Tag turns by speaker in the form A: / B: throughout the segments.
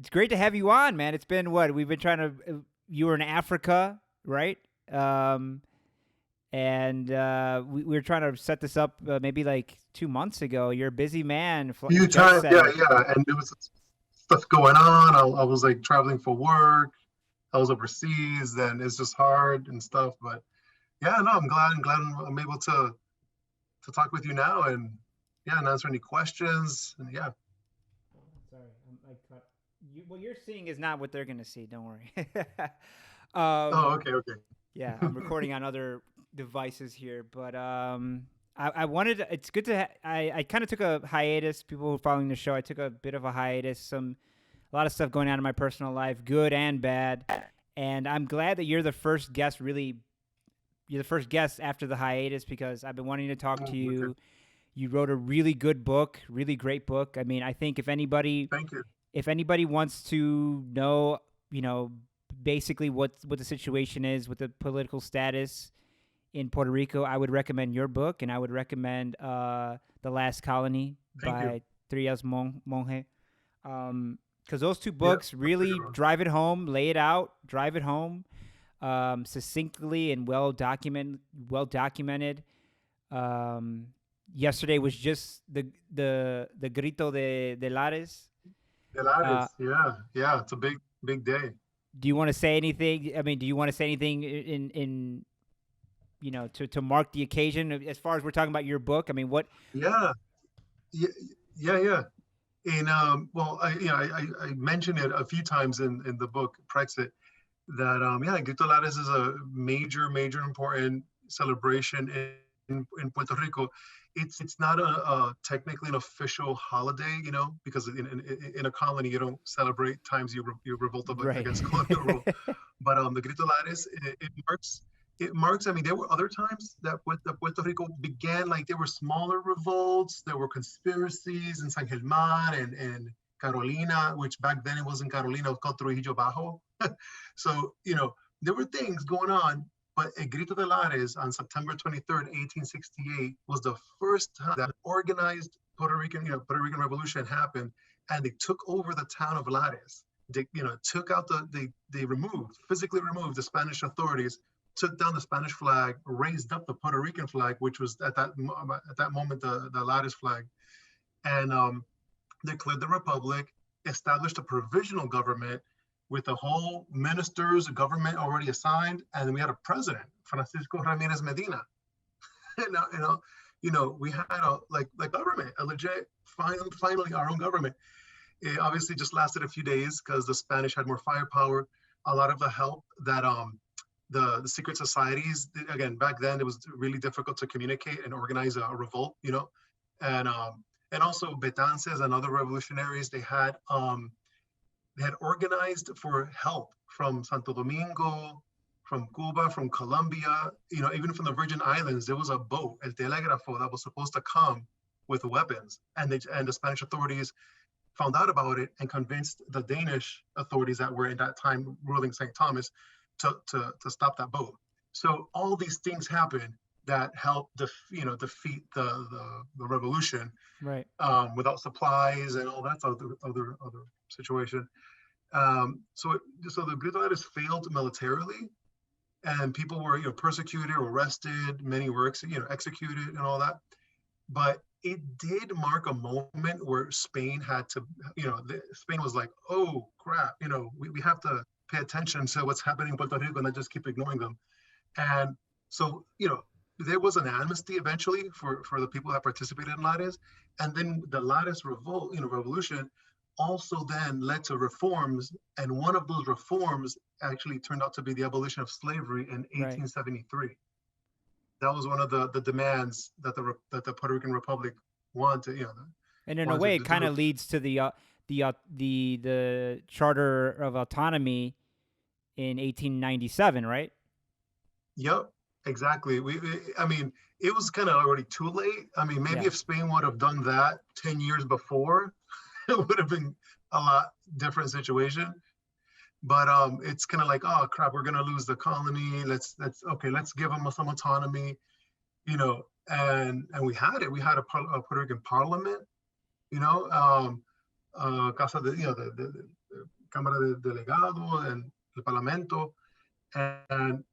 A: it's great to have you on, man. It's been what we've been trying to. You were in Africa, right? Um, and we were trying to set this up maybe like 2 months ago. You're a busy man,
B: Few
A: jet
B: times, yeah,
A: setter.
B: yeah. And there was stuff going on. I was like traveling for work. I was overseas. Then it's just hard and stuff. But yeah, no, I'm glad I'm able to talk with you now and yeah, and answer any questions. And yeah.
A: Sorry, I cut. What you're seeing is not what they're gonna see. Don't worry.
B: Oh,
A: um,
B: okay, okay.
A: yeah, I'm recording on other devices here, but I wanted. It's good to. I kind of took a hiatus. People who are following the show, I took a bit of a hiatus. A lot of stuff going on in my personal life, good and bad. And I'm glad that you're the first guest. Really, you're the first guest after the hiatus because I've been wanting to talk to
B: Okay.
A: you. You wrote a really good book, really great book. I mean, I think
B: Thank you.
A: if anybody wants to know, you know, basically what the situation is with the political status in Puerto Rico, I would recommend your book, and I would recommend The Last Colony
B: Thank you.
A: by Trias Monge. Because those two
B: Yeah,
A: books
B: that's a
A: really
B: good one.
A: drive it home, lay it out, drive it home, succinctly and well documented. Um, yesterday was just the grito de Lares. Uh,
B: Pilates. Yeah, yeah. It's a big day.
A: do you want to say anything? I mean, do you want to say anything in to mark the occasion as far as we're talking about your book? I mean, what?
B: Yeah, yeah, yeah, yeah. And well, I mentioned it a few times in the book Brexit that yeah, Grito Lares is a major important celebration in Puerto Rico. It's not a technically an official holiday, you know, because in a colony you don't celebrate times you revolt
A: Right.
B: against colonial rule. But the Grito Lares, it marks. I mean, there were other times that Puerto Rico began like there were smaller revolts, there were conspiracies in San Germán and Carolina, which back then it wasn't Carolina, it was called Trujillo Bajo. So there were things going on, but El Grito de Lares on September 23rd, 1868, was the first time that organized Puerto Rican Revolution happened, and they took over the town of Lares. They took out they physically removed the Spanish authorities, took down the Spanish flag, raised up the Puerto Rican flag, which was at that moment the Lares flag, and declared the republic, established a provisional government with the whole ministers, government already assigned, and then we had a president, Francisco Ramirez Medina. and, we had a like government, a legit, finally our own government. It obviously just lasted a few days because the Spanish had more firepower. A lot of the help that the secret societies, again back then it was really difficult to communicate and organize a revolt, and also Betances and other revolutionaries, they had organized for help from Santo Domingo, from Cuba, from Colombia, even from the Virgin Islands. There was a boat, El Telegrafo, that was supposed to come with weapons, and the Spanish authorities found out about it and convinced the Danish authorities that were in that time ruling St. Thomas to stop that boat. So all these things happened that helped defeat the revolution
A: Right.
B: without supplies and all that other situation. So the Gritoires failed militarily, and people were persecuted, arrested, many were executed, and all that. But it did mark a moment where Spain had to, Spain was like, oh crap, we have to pay attention to what's happening in Puerto Rico and not just keep ignoring them. And so, there was an amnesty eventually for the people that participated in Lares. And then the Lares revolt, revolution also then led to reforms. And one of those reforms actually turned out to be the abolition of slavery in
A: Right.
B: 1873. That was one of the demands that the Puerto Rican Republic wanted,
A: And in a way,
B: wanted
A: it
B: to
A: kind
B: do.
A: of leads to the Charter of Autonomy in 1897, right?
B: Yep, exactly. I mean, it was kind of already too late. I mean, maybe
A: Yeah.
B: if Spain would have done that 10 years before, it would have been a lot different situation. But it's kind of like, oh crap, we're gonna lose the colony. Let's give them some autonomy, and we had it. We had a Puerto Rican parliament, Casa de, Cámara de Delegado and the Parlamento, and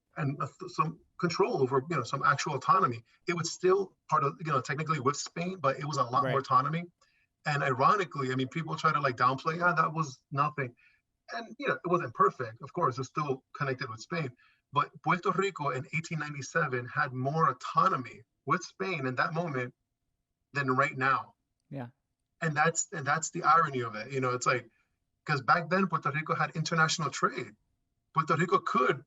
B: some control over, some actual autonomy. It was still part of, technically with Spain, but it was a lot more
A: Right.
B: autonomy. And ironically, I mean, people try to like downplay, that was nothing. And, it wasn't perfect. Of course, it's still connected with Spain. But Puerto Rico in 1897 had more autonomy with Spain in that moment than right now.
A: Yeah.
B: And that's the irony of it. It's like, because back then Puerto Rico had international trade. Puerto Rico could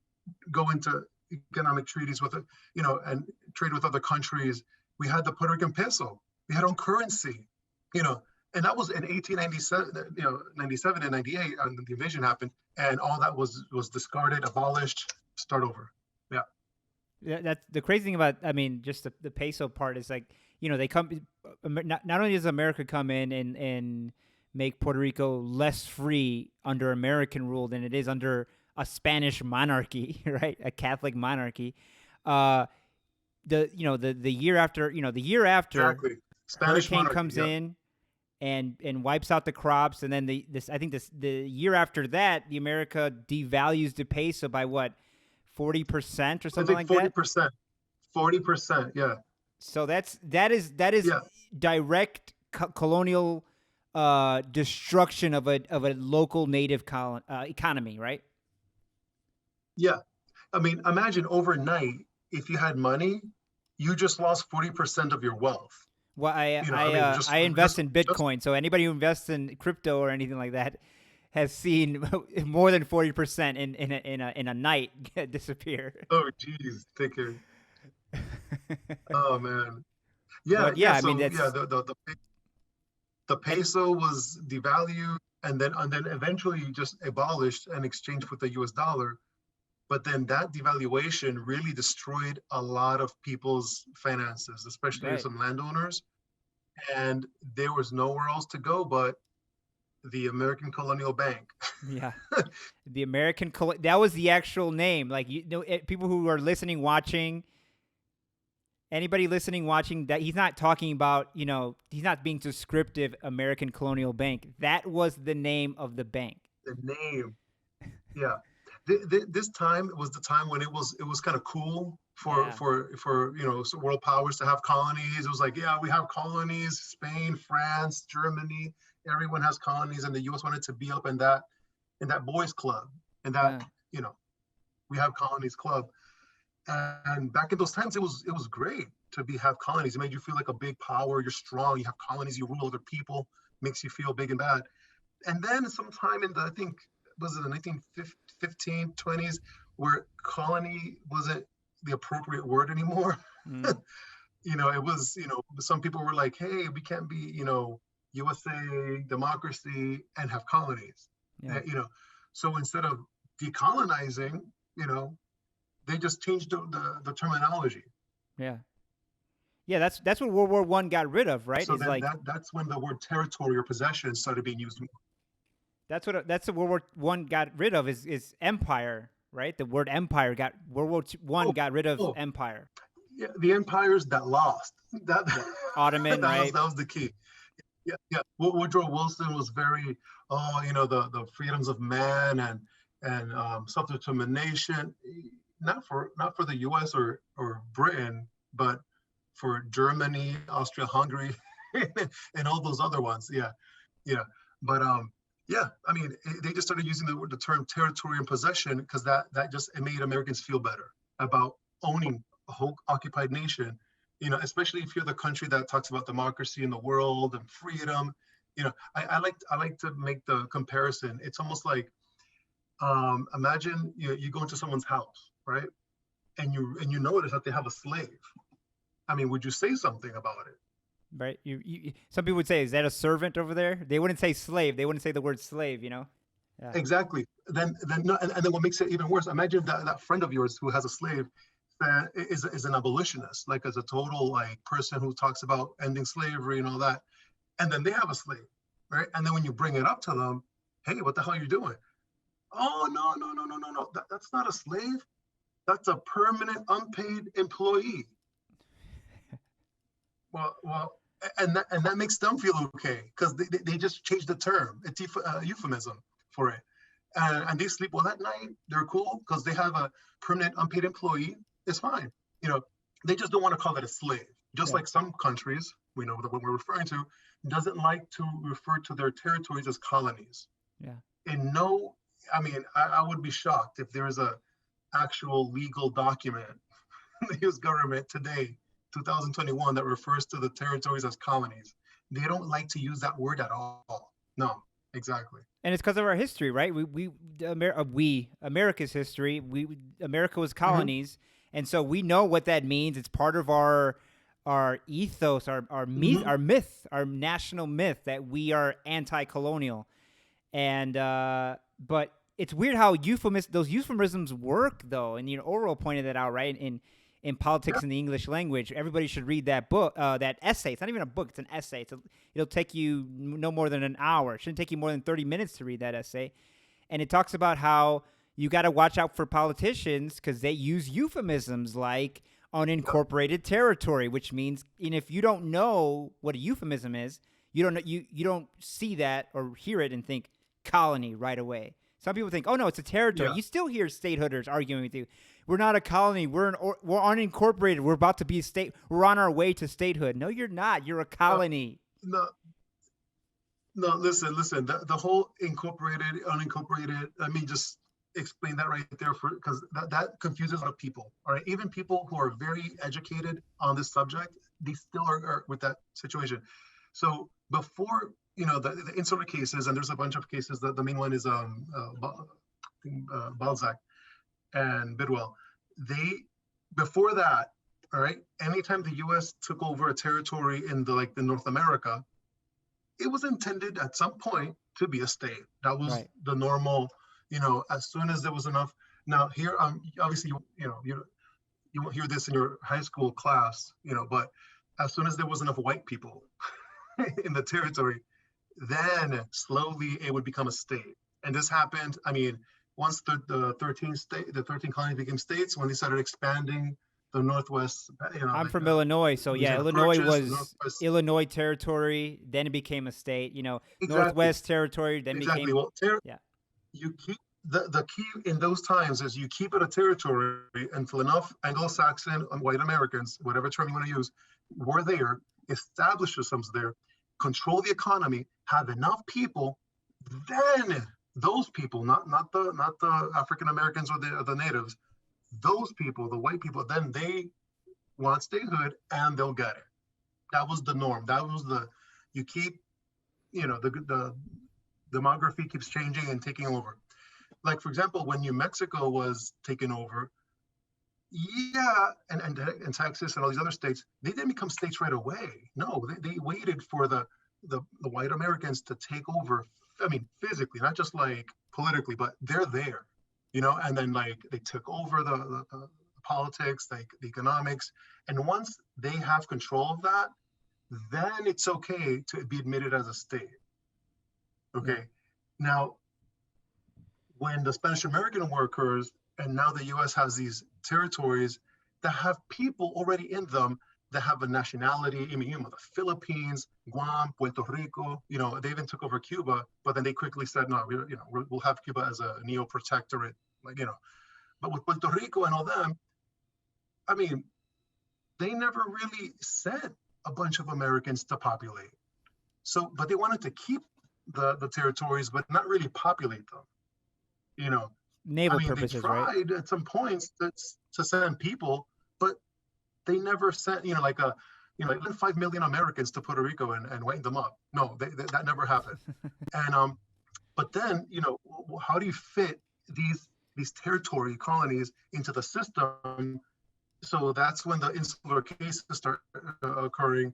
B: go into economic treaties with, and trade with other countries. We had the Puerto Rican peso. We had our own currency, and that was in 1897, 97 and 98, and the invasion happened, and all that was discarded, abolished, start over. Yeah.
A: Yeah, that's the crazy thing about, I mean, just the peso part is like, they come, not only does America come in and make Puerto Rico less free under American rule than it is under a Spanish monarchy, right? A Catholic monarchy. The year after,
B: Exactly. Spanish
A: hurricane
B: monarchy,
A: comes
B: yeah.
A: in and wipes out the crops, and then the year after that, the America devalues the peso by what, 40% or
B: I
A: something
B: think
A: like that.
B: 40%. 40%, yeah.
A: So that is
B: Yeah.
A: direct colonial destruction of a local native economy, right?
B: Yeah. I mean, imagine overnight, if you had money, you just lost 40% of your wealth.
A: Well,
B: Just
A: I invest in Bitcoin, so anybody who invests in crypto or anything like that has seen more than 40% in a night disappear.
B: Oh, geez, take care. Oh man, yeah,
A: But
B: yeah.
A: yeah, I mean
B: So
A: that's
B: yeah, the
A: and
B: peso was devalued, and then eventually just abolished and exchanged with the U.S. dollar. But then that devaluation really destroyed a lot of people's finances, especially
A: right.
B: some landowners. And there was nowhere else to go but the American Colonial Bank.
A: Yeah, the American that was the actual name. Like, people who are listening, watching, anybody listening, watching, that he's not talking about, he's not being descriptive. American Colonial Bank. That was the name of the bank.
B: The name, yeah. This time was the time when it was kind of cool for
A: Yeah.
B: world powers to have colonies. It was like, yeah, we have colonies. Spain, France, Germany, everyone has colonies, and the U.S. wanted to be up in that boys club, and that we have colonies club. And back in those times, it was great to have colonies. It made you feel like a big power. You're strong. You have colonies. You rule other people. Makes you feel big and bad. And then sometime in I think, was it the 1915, 20s, where colony wasn't the appropriate word anymore.
A: Mm.
B: It was, some people were like, hey, we can't be, USA, democracy, and have colonies.
A: Yeah.
B: So instead of decolonizing, they just changed the terminology.
A: Yeah. Yeah, that's what World War I got rid of, right?
B: So
A: Is
B: then
A: like
B: that's when the word territory or possession started being used more.
A: that's what World War I got rid of is empire, right? The word empire World War I got rid of empire.
B: Yeah, the empires that lost. That
A: Ottoman, right?
B: That was the key. Yeah, yeah. Woodrow Wilson was very, the freedoms of man and self-determination, not for the U.S. or Britain, but for Germany, Austria-Hungary, and all those other ones. Yeah, yeah. But yeah, I mean, they just started using the term territory and possession because that just it made Americans feel better about owning a whole occupied nation. Especially if you're the country that talks about democracy in the world and freedom. I like to make the comparison. It's almost like, imagine you go into someone's house, right? And you notice that they have a slave. I mean, would you say something about it?
A: Right. You some people would say, is that a servant over there? They wouldn't say slave. They wouldn't say the word slave, Yeah.
B: Exactly. Then no, and then what makes it even worse, imagine that friend of yours who has a slave that is an abolitionist, like as a total like person who talks about ending slavery and all that. And then they have a slave, right? And then when you bring it up to them, hey, what the hell are you doing? Oh, no. That's not a slave. That's a permanent unpaid employee. Well, and that makes them feel okay because they just changed the term. It's a euphemism for it. and they sleep well at night. They're cool because they have a permanent unpaid employee. It's fine. You know, they just don't want to call it a slave. Just
A: Yeah.
B: like some countries, we know that what we're referring to, doesn't like to refer to their territories as colonies.
A: Yeah.
B: In no, I mean, I would be shocked if there is a actual legal document in the U.S. government today, 2021, that refers to the territories as colonies. They don't like to use that word at all. No, exactly.
A: And it's because of our history, right? America's history. America was
B: Mm-hmm.
A: colonies, and so we know what that means. It's part of our ethos,
B: Mm-hmm.
A: our myth, our national myth that we are anti-colonial. And but it's weird how those euphemisms work though. And Orwell pointed that out, right? In
B: Yeah.
A: Politics in the English Language, everybody should read that book, that essay. It's not even a book; it's an essay. It'll take you no more than an hour. It shouldn't take you more than 30 minutes to read that essay. And it talks about how you got to watch out for politicians because they use euphemisms like
B: Yeah.
A: unincorporated territory, which means, and if you don't know what a euphemism is, you don't know, you don't see that or hear it and think colony right away. Some people think, oh no, it's a territory.
B: Yeah.
A: You still hear statehooders arguing with you. We're not a colony. We're unincorporated. We're about to be a state. We're on our way to statehood. No, you're not. You're a
B: Uh,
A: colony.
B: no, no, listen. The whole incorporated, unincorporated. Let me just explain that right there, for because that confuses a lot of people. All right, even people who are very educated on this subject, they still are with that situation. So before, the insular cases, and there's a bunch of cases. The main one is Balzac and Bidwell. They Before that, all right. Anytime the U.S. took over a territory in the North America, it was intended at some point to be a state. That was
A: Right.
B: the normal. As soon as there was enough. Now here, obviously, you won't hear this in your high school class, but as soon as there was enough white people in the territory, then slowly it would become a state. And this happened. I mean, once the 13 colonies became states, when they started expanding the Northwest,
A: I'm
B: like
A: from Illinois, so yeah,
B: Louisiana
A: Illinois
B: Purchase, the
A: was
B: Northwest.
A: Illinois territory. Then it became a state.
B: Exactly,
A: Northwest territory. Then
B: exactly.
A: became
B: Well,
A: yeah.
B: you keep the key in those times is you keep it a territory until enough Anglo-Saxon and white Americans, whatever term you want to use, were there, establish themselves there, control the economy, have enough people, then those people, not the African Americans or the natives, those people, the white people, then they want statehood and they'll get it. That was the norm. That was you keep, the demography keeps changing and taking over. Like for example, when New Mexico was taken over, yeah, and Texas and all these other states, they didn't become states right away. No, they waited for the white Americans to take over. I mean, physically, not just like politically, but they're there, and then like they took over the politics, like the economics, and once they have control of that, then it's okay to be admitted as a state.
A: Yeah.
B: Okay, now when the Spanish American War occurs, and now the US has these territories that have people already in them that have a nationality. I mean, the Philippines, Guam, Puerto Rico, they even took over Cuba, but then they quickly said, no, we'll have Cuba as a neo protectorate, But with Puerto Rico and all them, I mean, they never really sent a bunch of Americans to populate. So, but they wanted to keep the territories, but not really populate them. You know, I
A: Naval
B: mean, they
A: purposes, right?
B: tried at some points to send people, but they never sent, like 5 million Americans to Puerto Rico and wind them up. No, that never happened. And but then, how do you fit these territory colonies into the system? So that's when the insular cases start occurring,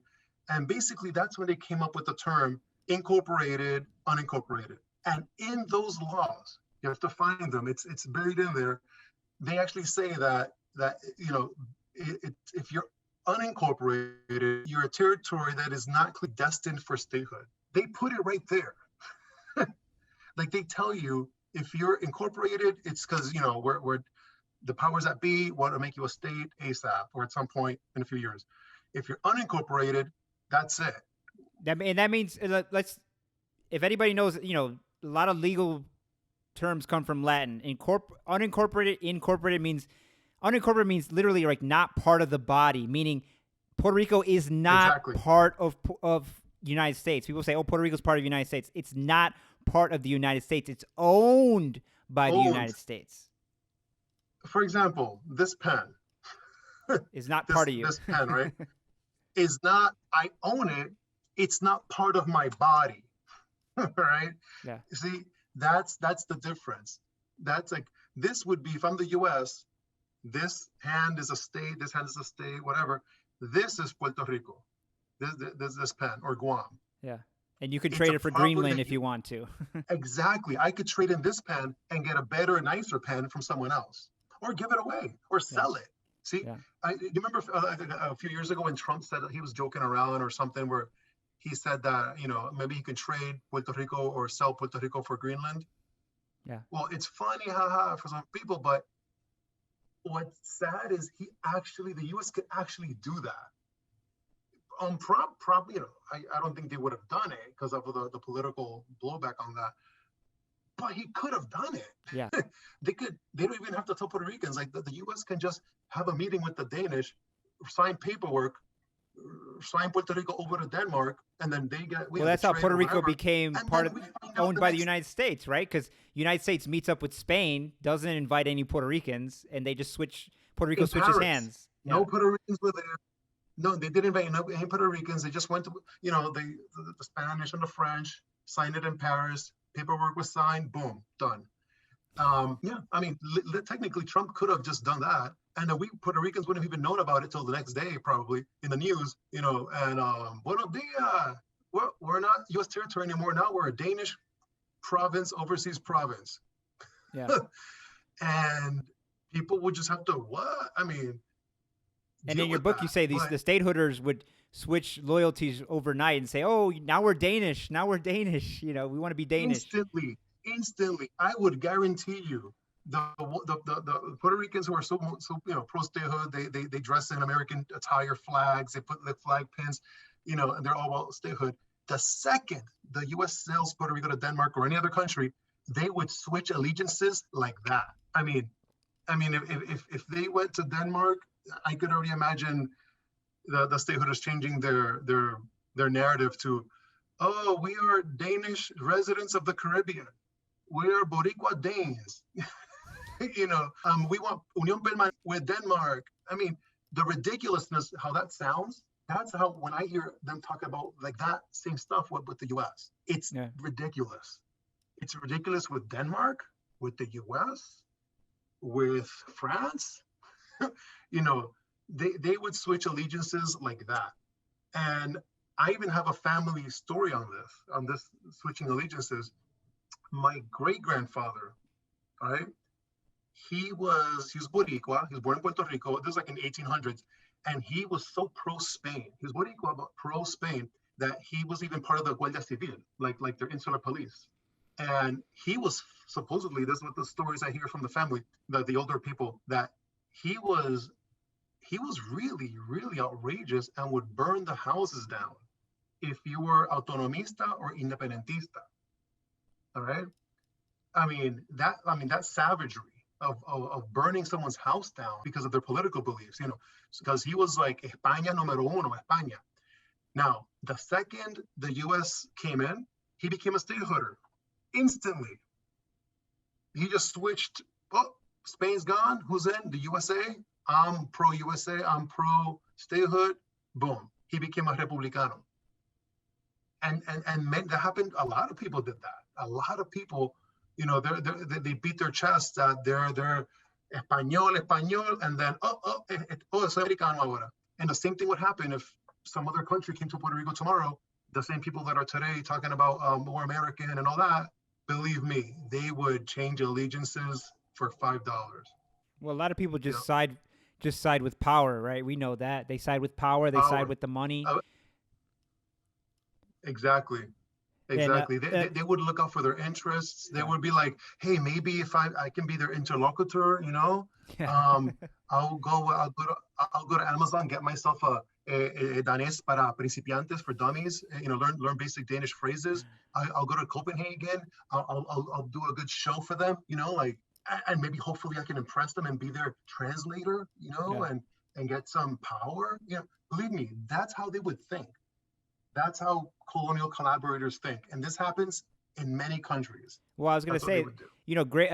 B: and basically that's when they came up with the term incorporated, unincorporated. And in those laws, you have to find them. It's buried in there. They actually say that if you're unincorporated, you're a territory that is not destined for statehood. They put it right there. Like they tell you, if you're incorporated, it's because we're the powers that be want to make you a state ASAP or at some point in a few years. If you're unincorporated, that's it.
A: That means let's if anybody knows, a lot of legal terms come from Latin. Unincorporated, incorporated means unincorporated means literally like not part of the body, meaning Puerto Rico is not part of United States. People say, "Oh, Puerto Rico is part of the United States." It's not part of the United States. It's owned by the United States.
B: For example, this pen
A: is not part of you.
B: This pen, right, is not. I own it. It's not part of my body, right?
A: Yeah.
B: You see, that's the difference. That's like, this would be, if I'm the U.S., this hand is a state, this hand is a state, whatever. This is Puerto Rico. This pen, or Guam.
A: Yeah. And you could trade it for Greenland if you want to.
B: Exactly. I could trade in this pen and get a better, nicer pen from someone else, or give it away, or sell it. See, you remember a few years ago when Trump said that he was joking around or something, where he said that, maybe he could trade Puerto Rico or sell Puerto Rico for Greenland.
A: Yeah.
B: Well, it's funny, haha, for some people, but what's sad is the U.S. could actually do that. Probably, I don't think they would have done it because of the political blowback on that. But he could have done it.
A: Yeah.
B: They don't even have to tell Puerto Ricans. Like, the U.S. can just have a meeting with the Danish, sign paperwork, sign Puerto Rico over to Denmark, and then they get.
A: Well, that's how Puerto Rico became owned by the United States, right? Because United States meets up with Spain, doesn't invite any Puerto Ricans, and they just switch. Puerto Rico switches hands.
B: No Puerto Ricans were there. No, they didn't invite any Puerto Ricans. They just went to, the Spanish and the French, signed it in Paris. Paperwork was signed. Boom, done. I mean, technically, Trump could have just done that, and we Puerto Ricans wouldn't have even known about it till the next day, probably in the news. And buenos dias. We're not U.S. territory anymore. Now we're a Danish province, overseas province.
A: Yeah.
B: And people would just have to what? I mean.
A: And in your book, you say the statehooders would switch loyalties overnight and say, "Oh, now we're Danish. Now we're Danish. We want to be Danish."
B: Instantly, I would guarantee you, the Puerto Ricans who are so pro statehood, they dress in American attire, flags, they put the flag pins, and they're all about statehood. The second the U.S. sells Puerto Rico to Denmark or any other country, they would switch allegiances like that. I mean, if they went to Denmark, I could already imagine the statehooders changing their narrative to, "Oh, we are Danish residents of the Caribbean. We are Boricua Danes." We want Union Permanente with Denmark. I mean, the ridiculousness, how that sounds, that's how, when I hear them talk about like that same stuff with the U.S., it's ridiculous. It's ridiculous with Denmark, with the U.S., with France. They would switch allegiances like that. And I even have a family story on this switching allegiances. My great-grandfather, all right, he was Boricua. He was born in Puerto Rico. This was like in 1800s. And he was so pro-Spain. He was Boricua, but pro-Spain, that he was even part of the Guardia Civil, like their insular police. And he was supposedly, this is what the stories I hear from the family, the older people, that he was really, really outrageous and would burn the houses down if you were autonomista or independentista. All right. I mean that savagery of burning someone's house down because of their political beliefs, because he was like España número uno, España. Now, the second the U.S. came in, he became a statehooder instantly. He just switched. Oh, Spain's gone. Who's in? The USA. I'm pro-USA. I'm pro-statehood. Boom. He became a republicano. And that happened. A lot of people did that. A lot of people, they beat their chest that they're español, and then soy americano ahora. And the same thing would happen if some other country came to Puerto Rico tomorrow. The same people that are today talking about more American and all that, believe me, they would change allegiances for $5.
A: Well, a lot of people just side with power, right? We know that. They side with power. They side with the money.
B: Exactly. They would look out for their interests. They would be like, "Hey, maybe if I can be their interlocutor, I'll go to Amazon, get myself a Danés para principiantes, for dummies. Learn basic Danish phrases. I'll go to Copenhagen. I'll do a good show for them. Like, and maybe hopefully I can impress them and be their translator.
A: Yeah.
B: And get some power. Believe me, that's how they would think. That's how colonial collaborators think, and this happens in many countries.
A: Well, I was going to
B: That's what they
A: say,
B: would do.
A: great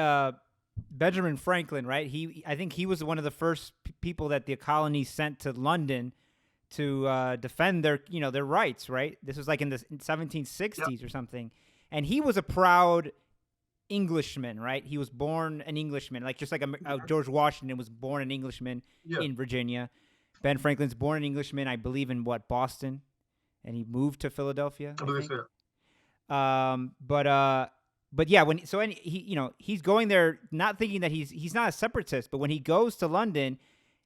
A: Benjamin Franklin, right? I think he was one of the first people that the colonies sent to London to defend their rights, right? This was like in the 1760s or something, and he was a proud Englishman, right? He was born an Englishman, like just like George Washington was born an Englishman in Virginia. Ben Franklin's born an Englishman, I believe, in Boston, and he moved to Philadelphia.
B: I believe so.
A: But yeah, he's going there not thinking that he's not a separatist, but when he goes to London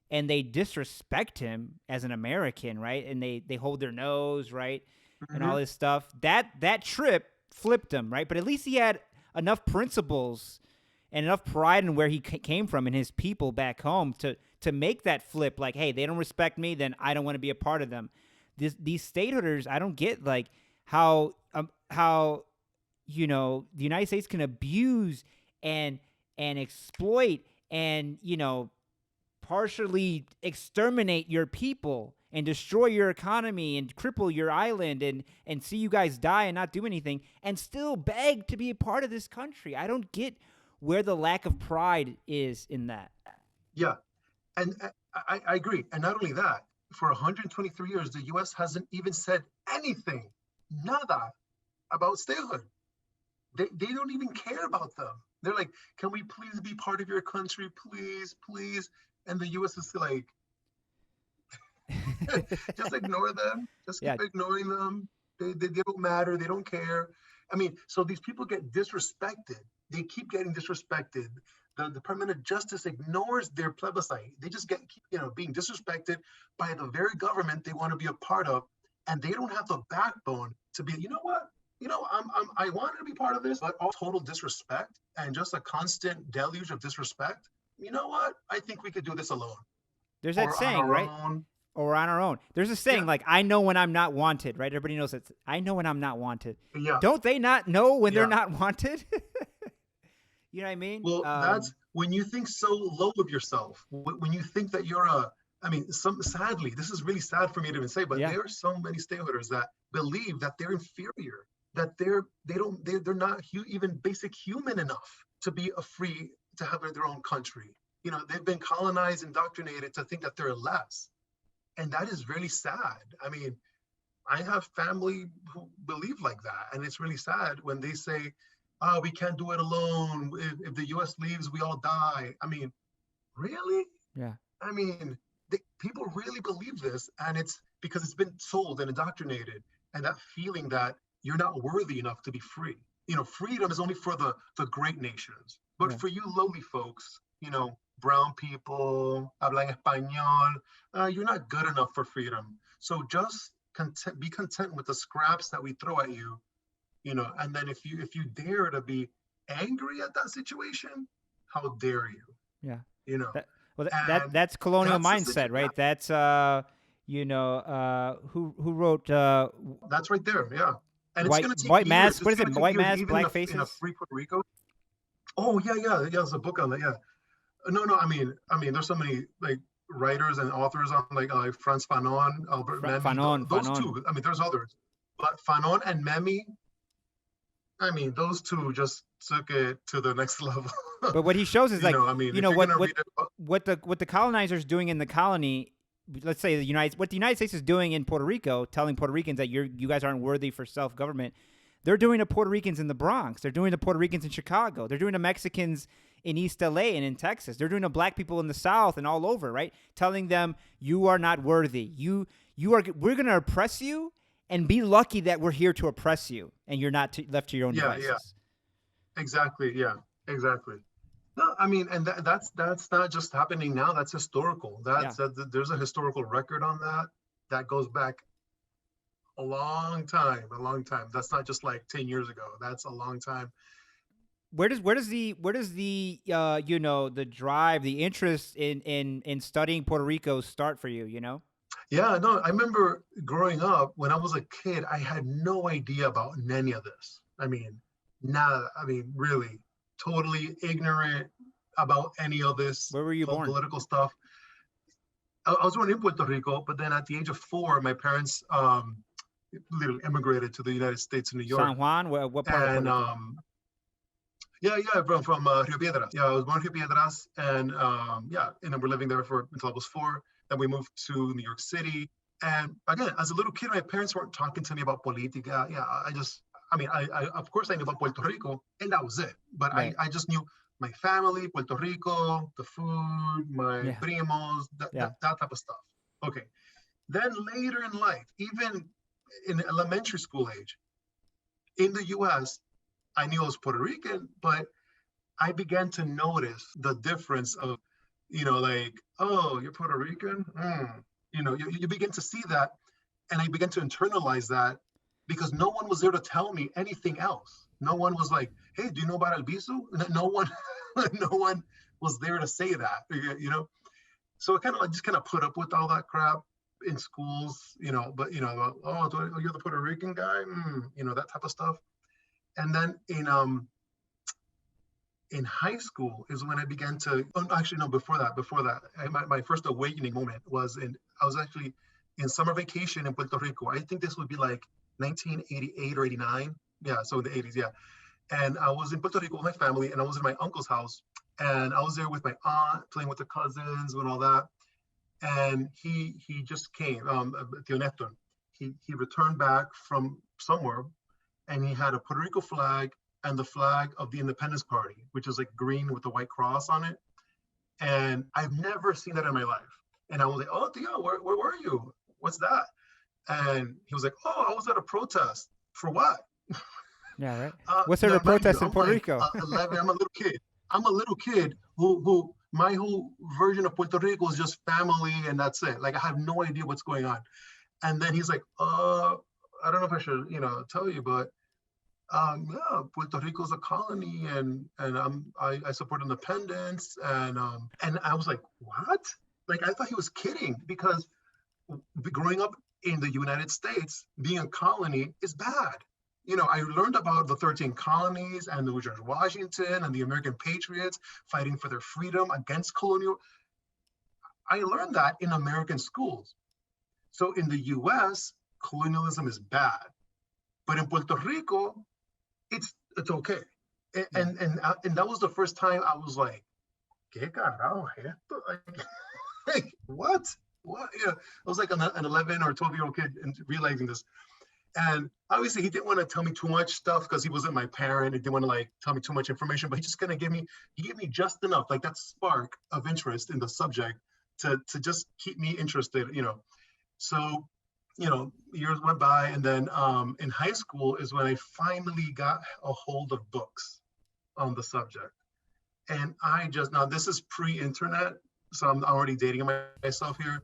A: and they disrespect him as an American, right? And they hold their nose, right? And all this stuff. That trip flipped him, right? But at least he had enough principles and enough pride in where he came from and his people back home to make that flip. Like, hey, they don't respect me, then I don't want to be a part of them. These stateholders, I don't get like how the United States can abuse and exploit and partially exterminate your people and destroy your economy and cripple your island and see you guys die and not do anything and still beg to be a part of this country. I don't get where the lack of pride is in that.
B: Yeah, and I agree. And not only that, for 123 years, the U.S. hasn't even said anything, nada, about statehood. They don't even care about them. They're like, can we please be part of your country? Please, please. And the U.S. is like, just ignore them. Just keep ignoring them. They don't matter. They don't care. I mean, so these people get disrespected. They keep getting disrespected. The Department of Justice ignores their plebiscite. They just keep being disrespected by the very government they want to be a part of, and they don't have the backbone to be. You know what? I wanted to be part of this, but all total disrespect and just a constant deluge of disrespect. You know what? I think we could do this alone.
A: There's that saying, right? Or on our own. There's a saying like, I know when I'm not wanted, right? Everybody knows it. I know when I'm not wanted.
B: Yeah.
A: Don't they not know when they're not wanted? You know what I mean?
B: Well, that's when you think so low of yourself, when you think that you're sadly, this is really sad for me to even say, but there are so many stateholders that believe that they're inferior, that they're not even basic human enough to be to have their own country. They've been colonized, indoctrinated to think that they're less. And that is really sad. I mean, I have family who believe like that. And it's really sad when they say, oh, we can't do it alone. If the U.S. leaves, we all die. I mean, really?
A: Yeah.
B: I mean, people really believe this. And it's because it's been sold and indoctrinated. And that feeling that you're not worthy enough to be free. Freedom is only for the great nations. But for you lowly folks, brown people, hablan español, you're not good enough for freedom. So just be content with the scraps that we throw at you, and then if you dare to be angry at that situation, how dare you?
A: Yeah. That's colonial mindset, right? That's who wrote
B: that's right there, yeah. And
A: white,
B: it's going to take
A: white
B: years.
A: mask. What is it? White mask, black faces.
B: In a free Puerto Rico. Oh yeah. There's a book on that. Yeah. No. I mean, there's so many like writers and authors on like Frantz Fanon, Albert Memmi. Those two. I mean, there's others, but Fanon and Memmi. I mean, those two just took it to the next level.
A: But what he shows is like, what the colonizers doing in the colony. Let's say what the United States is doing in Puerto Rico, telling Puerto Ricans that you guys aren't worthy for self-government. They're doing to Puerto Ricans in the Bronx. They're doing to Puerto Ricans in Chicago. They're doing to Mexicans in East LA and in Texas. They're doing to black people in the South and all over, right? Telling them you are not worthy. We're going to oppress you, and be lucky that we're here to oppress you and you're not left to your own devices.
B: Yeah. Exactly. Yeah. Exactly. No, I mean, and that's not just happening now. That's historical. There's a historical record on that goes back a long time. That's not just like 10 years ago. That's a long time.
A: Where does the the drive, the interest in studying Puerto Rico start for you?
B: Yeah, no, I remember growing up when I was a kid, I had no idea about any of this. I mean, nada. I mean, really, totally ignorant about any of this
A: Where were you born?
B: political stuff. I was born in Puerto Rico, but then at the age of 4, my parents literally immigrated to the United States in New York.
A: San Juan? What part of Puerto
B: And
A: Rico?
B: yeah, from Rio Piedras. Yeah, I was born in Rio Piedras, and yeah, and then we're living there for until I was 4. Then we moved to New York City, and again, as a little kid, my parents weren't talking to me about politica. Yeah, I mean, I of course I knew about Puerto Rico, and that was it. But
A: Right.
B: I just knew my family, Puerto Rico, the food, my
A: Yeah.
B: primos,
A: Yeah.
B: that type of stuff. Okay. Then later in life, even in elementary school age, in the U.S., I knew I was Puerto Rican, but I began to notice the difference of, like, oh, you're Puerto Rican? You begin to see that. And I began to internalize that because no one was there to tell me anything else. No one was like, hey, do you know about Albizu? No one, no one was there to say that. So I just kind of put up with all that crap in schools, but, oh, you're the Puerto Rican guy? That type of stuff. And then in high school is when I began to, actually, no, before that, my first awakening moment was I was actually in summer vacation in Puerto Rico. I think this would be like 1988 or 89. Yeah, so in the 80s, yeah. And I was in Puerto Rico with my family, and I was in my uncle's house, and I was there with my aunt, playing with the cousins and all that. And he just came, Tio Nestor. He returned back from somewhere, and he had a Puerto Rico flag and the flag of the Independence Party, which is like green with the white cross on it. And I've never seen that in my life. And I was like, oh, Theo, where were you? What's that? And he was like, oh, I was at a protest. For what?
A: Yeah, right. What sort
B: Now,
A: of
B: mind you,
A: protests in
B: I'm
A: Puerto
B: like
A: Rico?
B: 11. I'm a little kid. I'm a little kid who my whole version of Puerto Rico is just family and that's it. Like I have no idea what's going on. And then he's like, I don't know if I should, tell you, but yeah, Puerto Rico is a colony, and I support independence, and I was like, what? Like I thought he was kidding because growing up in the United States, being a colony is bad. I learned about the 13 colonies and the George Washington and the American patriots fighting for their freedom against colonial. I learned that in American schools. So in the US, colonialism is bad. But in Puerto Rico, it's okay. And,
A: Yeah.
B: and that was the first time I was like, ¿Qué carajo esto? Like, what? What? I was like an 11 or 12-year-old kid and realizing this. And obviously he didn't want to tell me too much stuff because he wasn't my parent. He didn't want to like tell me too much information, but he just kind of gave me just enough, like that spark of interest in the subject to just keep me interested. So, years went by, and then in high school is when I finally got a hold of books on the subject. And now this is pre-internet, so I'm already dating myself here.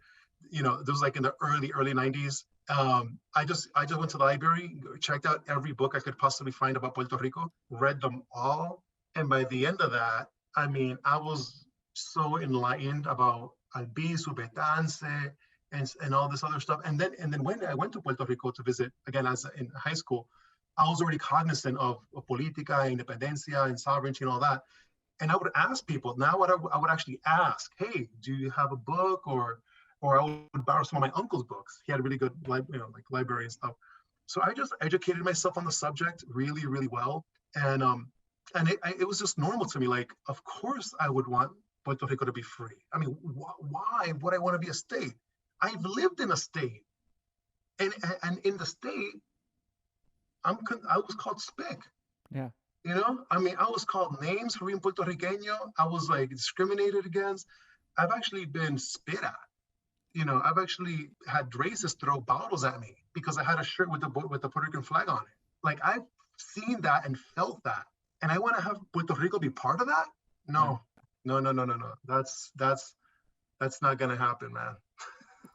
B: This was like in the early 90s. I just went to the library, checked out every book I could possibly find about Puerto Rico, read them all. And by the end of that, I mean, I was so enlightened about Albizu, Betance, and all this other stuff. And then when I went to Puerto Rico to visit again as in high school, I was already cognizant of politica, independencia, and sovereignty and all that. And I would ask people. Now, what I would actually ask, hey, do you have a book, or I would borrow some of my uncle's books. He had a really good like library and stuff. So I just educated myself on the subject really, really well. And it was just normal to me. Like, of course, I would want Puerto Rico to be free. I mean, why would I want to be a state? I've lived in a state, and in the state, I was called spick.
A: Yeah.
B: I mean, I was called names for being Puerto Riqueño. I was like discriminated against. I've actually been spit at. I've actually had racists throw bottles at me because I had a shirt with the Puerto Rican flag on it. Like I've seen that and felt that, and I want to have Puerto Rico be part of that. No. That's not gonna happen, man.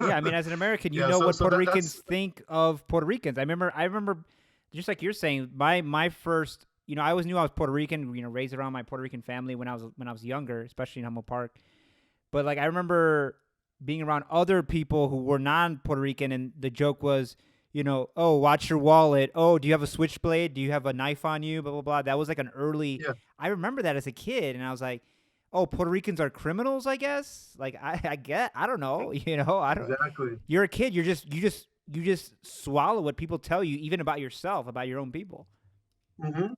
A: Yeah, I mean, as an American, you
B: Yeah,
A: know
B: so
A: what Puerto
B: that
A: Ricans
B: that's
A: think of Puerto Ricans. I remember, just like you're saying, my first, I always knew I was Puerto Rican. Raised around my Puerto Rican family when I was younger, especially in Humboldt Park. But like I remember being around other people who were non-Puerto Rican, and the joke was, oh, watch your wallet. Oh, do you have a switchblade? Do you have a knife on you? Blah blah blah. That was like an early.
B: Yeah,
A: I remember that as a kid, and I was like, oh, Puerto Ricans are criminals, I guess. Like I get, I don't know, I don't.
B: exactly.
A: You're a kid. You just swallow what people tell you, even about yourself, about your own people.
B: Hmm.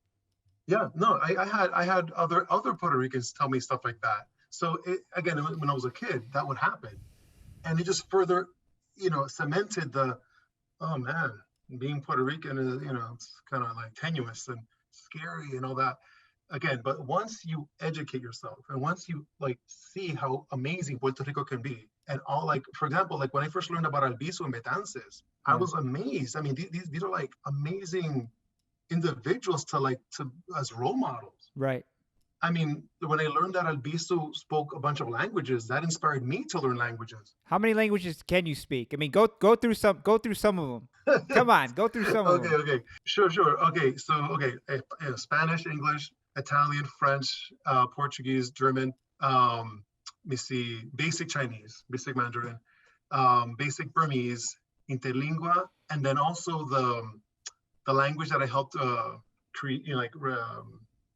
B: Yeah, no, I had other Puerto Ricans tell me stuff like that. So again, when I was a kid, that would happen, and it just further, cemented the, oh man, being Puerto Rican is, it's kind of like tenuous and scary and all that. Again, but once you educate yourself and once you like see how amazing Puerto Rico can be, and all, like for example, like when I first learned about Albizu and Betances, I
A: Yeah.
B: was amazed. I mean, these are like amazing individuals to as role models.
A: Right.
B: I mean, when I learned that Albizu spoke a bunch of languages, that inspired me to learn languages.
A: How many languages can you speak? I mean, go through some of them. Come on, go through some of
B: Okay,
A: them.
B: okay, sure. Okay, so okay, Spanish, English, Italian, French, Portuguese, German. Let me see, basic Chinese, basic Mandarin, basic Burmese, Interlingua, and then also the language that I helped create,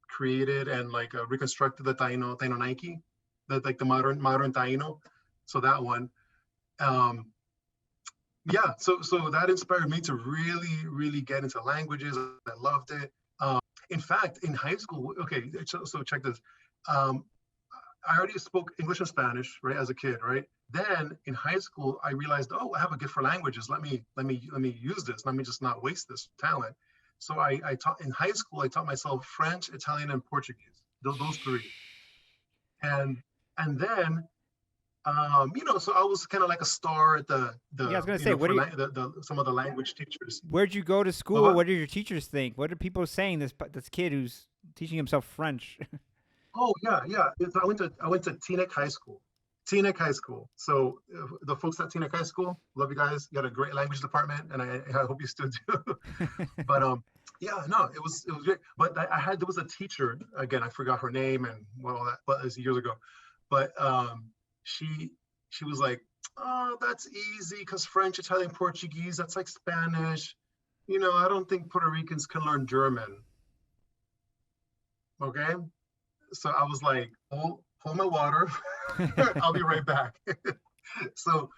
B: created and like reconstructed, the Taino Nike, like the modern Taino. So that one. Um, yeah, so that inspired me to really get into languages. I loved it. In fact, in high school, okay, so check this. Um, I already spoke English and Spanish, right, as a kid, right? Then in high school, I realized, oh, I have a gift for languages. Let me use this. Let me just not waste this talent. So I taught in high school. I taught myself French, Italian, and Portuguese. Those three, and and then so I was kind of like a star at
A: Yeah, I
B: the
A: was gonna
B: you
A: say,
B: know for some of the language teachers.
A: where'd you go to
B: What?
A: school? What did your teachers think? What are people saying? This kid who's teaching himself French.
B: Oh yeah. I went to Teaneck High School. Teaneck High School. So the folks at Teaneck High School, love you guys. You got a great language department, and I hope you still do. But yeah, no, it was great. But there was a teacher, again, I forgot her name and what all that, but it was years ago. But she she was like, oh, that's easy because French, Italian, Portuguese, that's like Spanish. I don't think Puerto Ricans can learn German. Okay. So I was like, hold my water. I'll be right back. So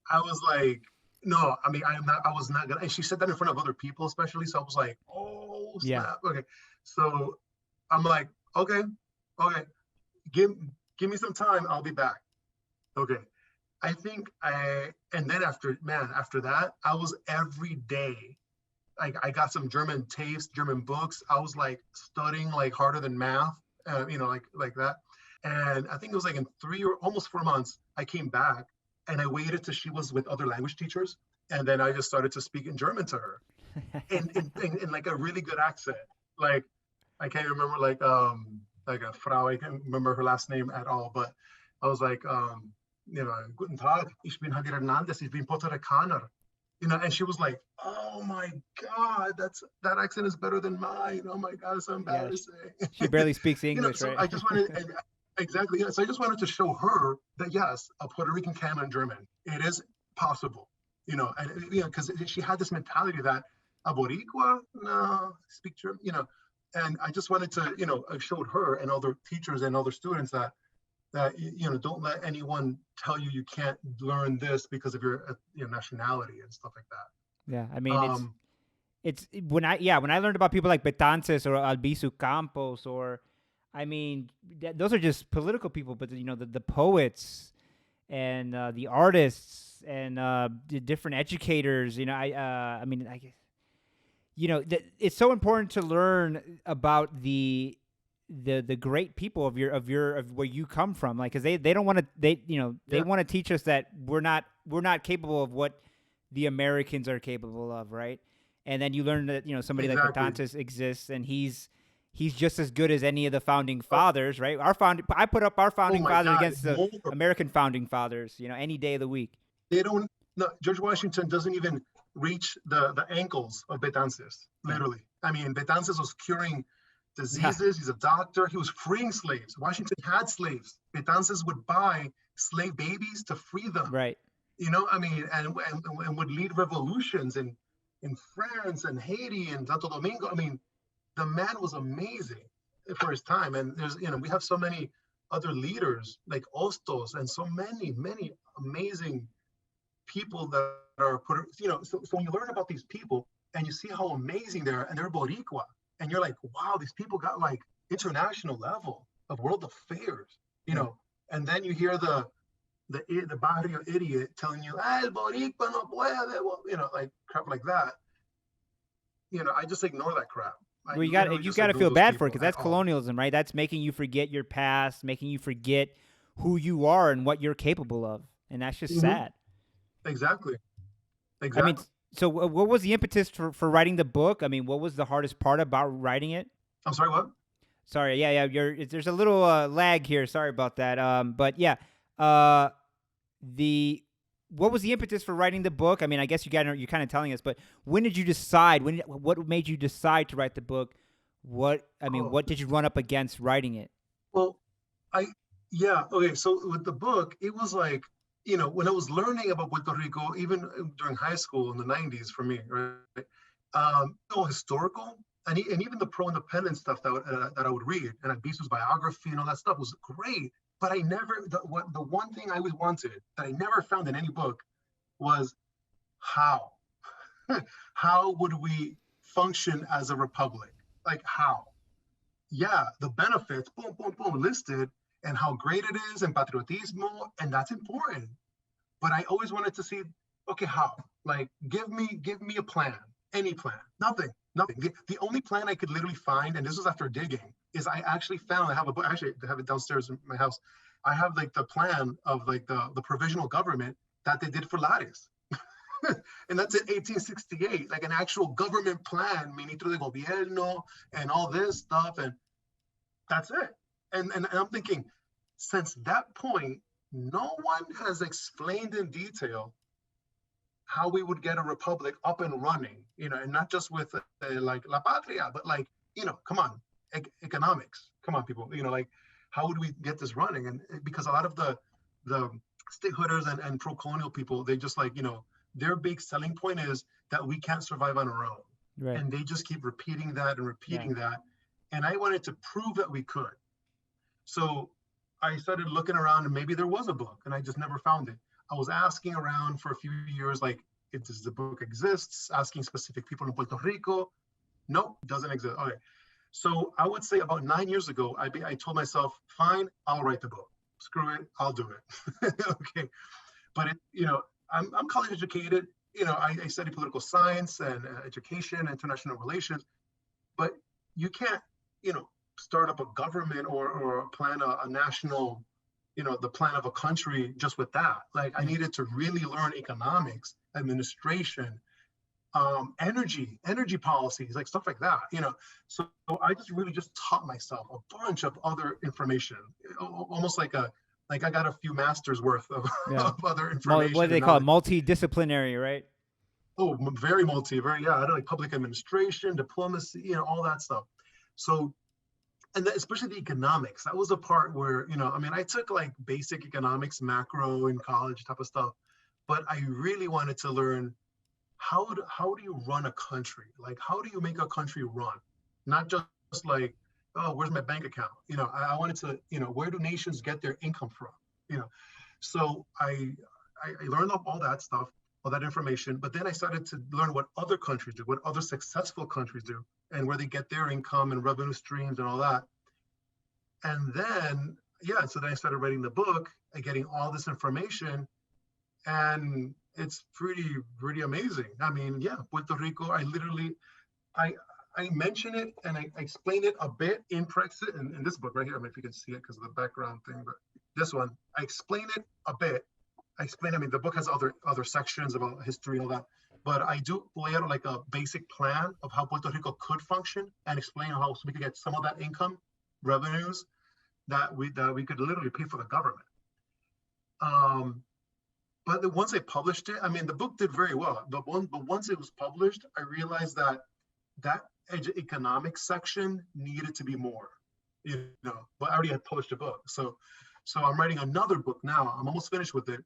B: I was like, no, I mean, I was not gonna, and she said that in front of other people, especially. So I was like, oh,
A: Yeah.
B: snap. Okay. So I'm like, okay, give, give me some time. I'll be back. Okay. And then after that, I was every day. I got some German tapes, German books. I was like studying like harder than math, like that. And I think it was like in 3 or almost 4 months, I came back and I waited till she was with other language teachers. And then I just started to speak in German to her in like a really good accent. Like I can't remember like a Frau, I can't remember her last name at all, but I was like, Guten Tag, ich bin Javier Hernandez, ich bin Puerto Ricaner. And she was like, "Oh my God, that accent is better than mine. Oh my God, it's so
A: Yeah.
B: embarrassing."
A: She barely speaks English,
B: So
A: right?
B: I just wanted, exactly. Yeah, so I just wanted to show her that yes, a Puerto Rican can learn German. It is possible. And because she had this mentality that a Boricua, no, speak German. And I just wanted to, I showed her and other teachers and other students that don't let anyone tell you can't learn this because of your nationality and stuff like that.
A: Yeah. I mean,
B: Um,
A: it's when I learned about people like Betances or Albizu Campos, or I mean, those are just political people, but the poets and the artists and the different educators. I mean, I guess it's so important to learn about the great people of where you come from, like, because they don't want to, they
B: yeah,
A: want to teach us that we're not capable of what the Americans are capable of, right? And then you learn that somebody like
B: exactly.
A: Betances exists, and he's just as good as any of the founding
B: Oh,
A: fathers, right? I put up our
B: oh
A: founding
B: my
A: fathers
B: God,
A: against the
B: more.
A: American founding fathers, any day of the week.
B: They don't. No, George Washington doesn't even reach the ankles of Betances.
A: Yeah.
B: Literally, I mean, Betances was curing
A: Yeah.
B: diseases. He's a doctor. He was freeing slaves. Washington had slaves. Betances would buy slave babies to free them.
A: Right.
B: I mean, and would lead revolutions in France and Haiti and Santo Domingo. I mean, the man was amazing for his time. And we have so many other leaders like Ostos and so many amazing people that are so when you learn about these people and you see how amazing they are, and they're Boricua, and you're like, wow, these people got like international level of world affairs, and then you hear the barrio idiot telling you, el Boricua no puede, like crap like that. I just ignore that crap.
A: Well, you got to feel bad for it, because that's colonialism, right? That's making you forget your past, making you forget who you are and what you're capable of, and that's just sad.
B: Exactly.
A: I mean, so what was the impetus for writing the book? I mean, what was the hardest part about writing it?
B: I'm sorry, what?
A: Sorry, yeah. There's a little lag here. Sorry about that. But yeah, what was the impetus for writing the book? I mean, I guess you're kind of telling us, but when did you decide? What made you decide to write the book? What did you run up against writing it?
B: Well, okay. So with the book, it was like, when I was learning about Puerto Rico, even during high school in the 90s for me, right? Historical and even the pro-independence stuff that I would read, and Albizu's biography and all that stuff was great. But I never, the one thing I always wanted that I never found in any book was how. How would we function as a republic? Like how? Yeah, the benefits, boom, boom, boom, listed, and how great it is, and patriotismo, and that's important. But I always wanted to see, okay, how? Like, give me a plan, any plan, nothing. The only plan I could literally find, and this was after digging, is I actually found, I have a book, actually I have it downstairs in my house. I have like the plan of like the provisional government that they did for Lares. And that's in 1868, like an actual government plan, ministro de gobierno and all this stuff. And that's it. And I'm thinking, since that point, no one has explained in detail how we would get a republic up and running, and not just with like La Patria, but like, come on, economics. Come on, people, like, how would we get this running? And because a lot of the stateholders and pro-colonial people, they just like, their big selling point is that we can't survive on our own. Right. And they just keep repeating that and repeating that. And I wanted to prove that we could. So I started looking around, and maybe there was a book, and I just never found it. I was asking around for a few years, like, does the book exists? Asking specific people in Puerto Rico. Nope, doesn't exist. Okay. So I would say about 9 years ago, I told myself, fine, I'll write the book. Screw it, I'll do it. Okay. But I'm college educated. I study political science and education, international relations. But you can't, start up a government or plan a national, the plan of a country just with that. Like, I needed to really learn economics, administration, energy policies, like stuff like that. So I just really just taught myself a bunch of other information, almost like I got a few masters worth of other information.
A: What do they call it? Multidisciplinary, right?
B: Oh, very I don't like public administration, diplomacy, all that stuff. So, and especially the economics, that was the part where, I took like basic economics, macro in college type of stuff, but I really wanted to learn how do you run a country? Like, how do you make a country run? Not just like, oh, where's my bank account? I wanted to, where do nations get their income from? So I learned all that stuff, all that information, but then I started to learn what other countries do, what other successful countries do, and where they get their income and revenue streams and all that. And then, so then I started writing the book and getting all this information, and it's pretty amazing. I mean, Puerto Rico, I mention it and I explain it a bit in Brexit in this book right here. I don't know if you can see it because of the background thing, but this one, I explain it a bit. The book has other sections about history and all that, but I do lay out like a basic plan of how Puerto Rico could function and explain how we could get some of that income revenues that we could literally pay for the government. But once I published it, the book did very well. But once it was published, I realized that economics section needed to be more, but I already had published a book. So I'm writing another book now. I'm almost finished with it.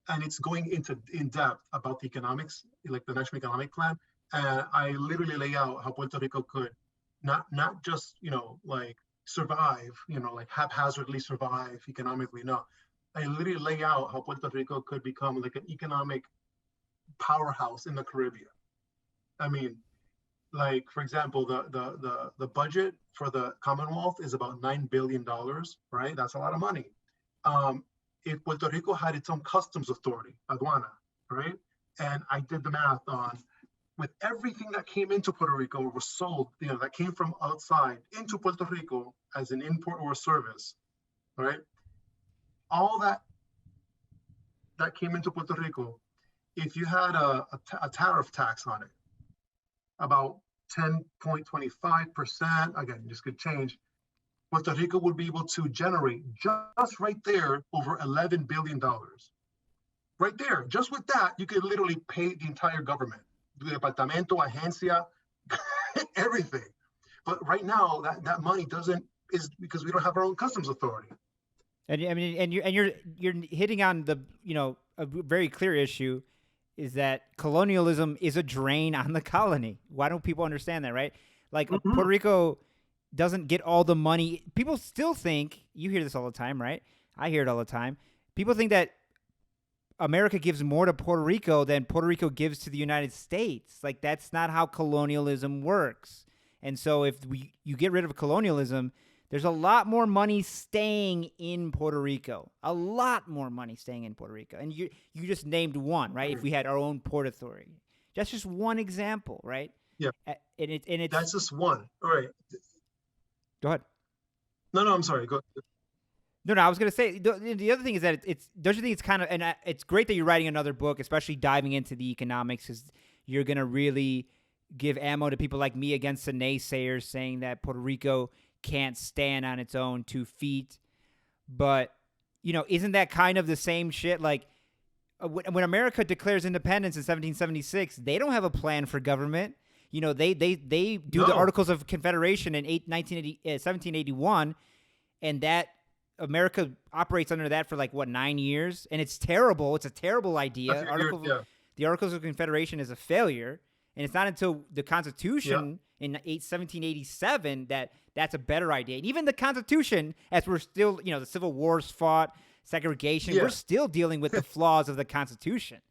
B: And it's going into in depth about the economics, like the National Economic Plan. And I literally lay out how Puerto Rico could not just, like survive, like haphazardly survive economically. No, I literally lay out how Puerto Rico could become like an economic powerhouse in the Caribbean. I mean, like for example, the budget for the Commonwealth is about $9 billion, right? That's a lot of money. If Puerto Rico had its own customs authority, aduana, right? And I did the math on with everything that came into Puerto Rico or was sold, that came from outside into Puerto Rico as an import or a service, right? All that came into Puerto Rico, if you had a tariff tax on it, about 10.25%, again, this could change, Puerto Rico would be able to generate just right there over $11 billion. Right there, just with that, you could literally pay the entire government, the departamento, agencia, everything. But right now, that money is because we don't have our own customs authority.
A: And I mean, and you're hitting on the a very clear issue is that colonialism is a drain on the colony. Why don't people understand that, right? Like Puerto Rico doesn't get all the money. People still think, you hear this all the time, right? I hear it all the time. People think that America gives more to Puerto Rico than Puerto Rico gives to the United States. Like that's not how colonialism works. And so if you get rid of colonialism, there's a lot more money staying in Puerto Rico. A lot more money staying in Puerto Rico. And you just named one, right? If we had our own port authority. That's just one example, right?
B: Yeah.
A: And it's
B: that's just one. All right.
A: Go ahead.
B: No, I'm sorry. Go ahead.
A: No, I was going to say, the other thing is that don't you think it's kind of, and it's great that you're writing another book, especially diving into the economics, because you're going to really give ammo to people like me against the naysayers saying that Puerto Rico can't stand on its own 2 feet. But, isn't that kind of the same shit? Like when America declares independence in 1776, they don't have a plan for government. They do the Articles of Confederation in 1781, and that America operates under that for 9 years, and it's terrible. It's a terrible idea. The Articles of Confederation is a failure, and it's not until the Constitution in 1787 that's a better idea. And even the Constitution, as we're still, the Civil War's fought, segregation, we're still dealing with the flaws of the Constitution.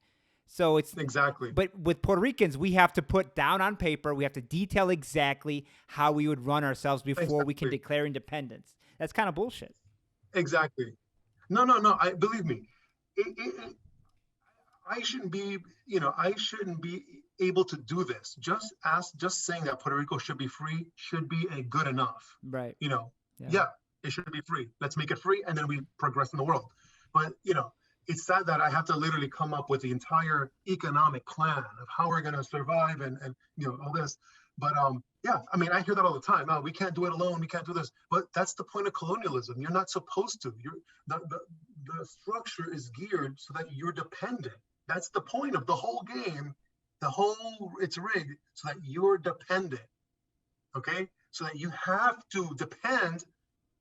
A: So it's
B: exactly.
A: But with Puerto Ricans, we have to put down on paper, we have to detail exactly how we would run ourselves before we can declare independence. That's kind of bullshit.
B: Exactly. No. I believe me. I shouldn't be, able to do this. Just saying that Puerto Rico should be free should be a good enough.
A: Right.
B: Yeah, it should be free. Let's make it free, and then we progress in the world. But it's sad that I have to literally come up with the entire economic plan of how we're going to survive and all this. But I mean, I hear that all the time. No, we can't do it alone. We can't do this. But that's the point of colonialism. You're not supposed to. The structure is geared so that you're dependent. That's the point of the whole game. It's rigged so that you're dependent. Okay? So that you have to depend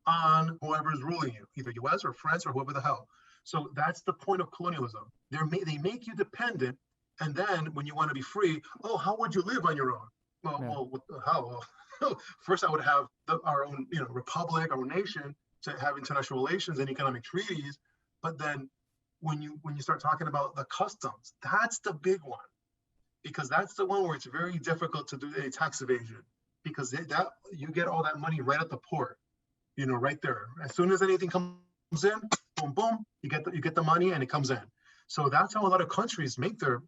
B: on whoever's ruling you, either US or France or whoever the hell. So that's the point of colonialism. They make you dependent, and then when you want to be free, how would you live on your own? Well, how? Well, first I would have our own, republic, our own nation, to have international relations and economic treaties. But then when you start talking about the customs, that's the big one, because that's the one where it's very difficult to do a tax evasion, because that you get all that money right at the port, right there. As soon as anything comes in, boom, boom, you get the money and it comes in. So that's how a lot of countries make their,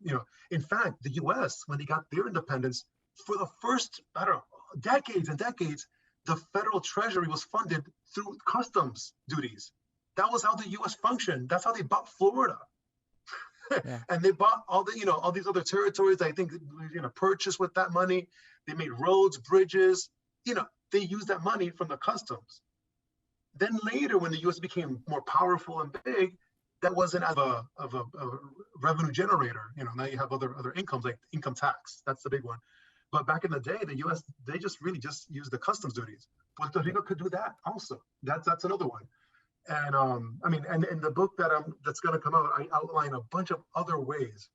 B: in fact, the US, when they got their independence, for the first, decades and decades, the federal treasury was funded through customs duties. That was how the US functioned. That's how they bought Florida. And they bought all these other territories, I think, purchased with that money. They made roads, bridges, they used that money from the customs. Then later, when the US became more powerful and big, that wasn't of a revenue generator. Now you have other incomes like income tax. That's the big one. But back in the day, the U.S. they just really just used the customs duties. Puerto Rico could do that also. That's another one. And I mean, and in the book that's going to come out, I outline a bunch of other ways.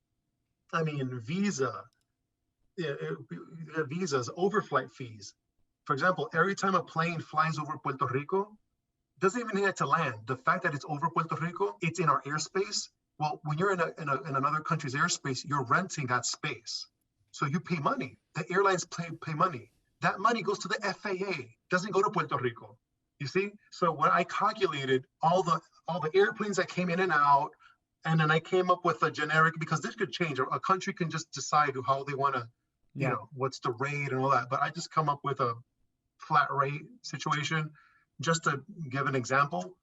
B: I mean, visas, overflight fees. For example, every time a plane flies over Puerto Rico, doesn't even need to land. The fact that it's over Puerto Rico, it's in our airspace. Well, when you're in another country's airspace, you're renting that space. So you pay money. The airlines pay money. That money goes to the FAA, doesn't go to Puerto Rico. You see? So when I calculated all the airplanes that came in and out, and then I came up with a generic, because this could change. A country can just decide how they want to, you know, what's the rate and all that. But I just come up with a flat rate situation just to give an example.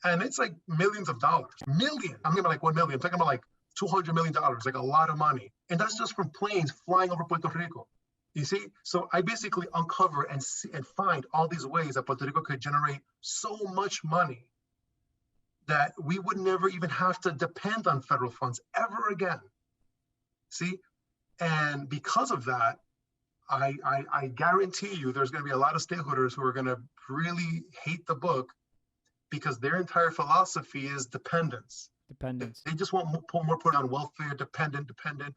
B: And it's like millions of dollars. Million. I'm talking about like 1 million. I'm talking about like $200 million, like a lot of money. And that's just from planes flying over Puerto Rico. You see? So I basically uncover and find all these ways that Puerto Rico could generate so much money that we would never even have to depend on federal funds ever again. See? And because of that, I guarantee you there's going to be a lot of stakeholders who are going to really hate the book, because their entire philosophy is dependence. They just want more put on welfare, dependent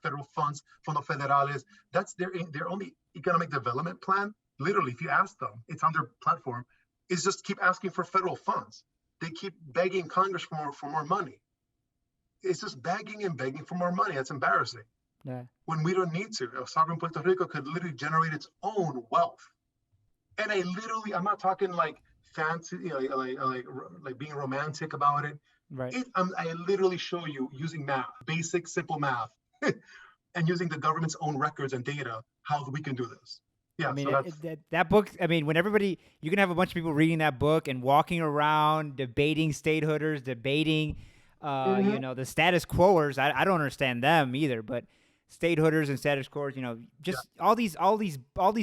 B: federal funds, fondos federales. That's their only economic development plan. Literally, if you ask them, it's on their platform, is just keep asking for federal funds. They keep begging Congress for more money. It's just begging and begging for more money. That's embarrassing.
A: Yeah.
B: When we don't need to. A sovereign Puerto Rico could literally generate its own wealth. And I'm not talking like fancy, you know, like being romantic about it.
A: Right.
B: I literally show you using math, basic, simple math, and using the government's own records and data, how we can do this. Yeah,
A: I mean,
B: so
A: that book, I mean, when you can have a bunch of people reading that book and walking around, debating statehooders, debating, you know, the status quoers. I don't understand them either, but statehooders and status quoers, you know, just all these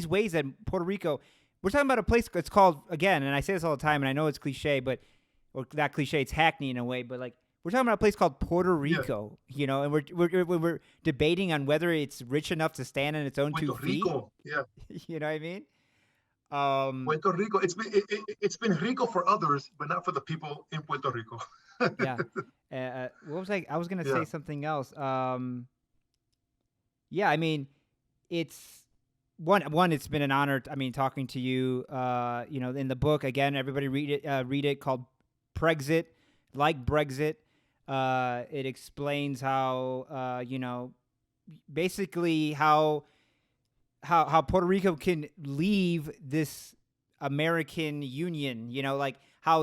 A: ways that Puerto Rico, we're talking about a place that's called, again, and I say this all the time, and I know it's cliche, or not cliche, it's hackney in a way, but like, we're talking about a place called Puerto Rico, you know, and we're debating on whether it's rich enough to stand on its own
B: Puerto
A: 2 feet.
B: Rico, yeah.
A: You know what I mean?
B: Puerto Rico, it's been rico for others, but not for the people in Puerto Rico.
A: Yeah. What was I was going to say something else. Yeah, I mean, it's one. It's been an honor. I mean, talking to you. You know, in the book again, everybody read it. Called Prexit, like Brexit. It explains how you know, basically how Puerto Rico can leave this American Union. You know, like how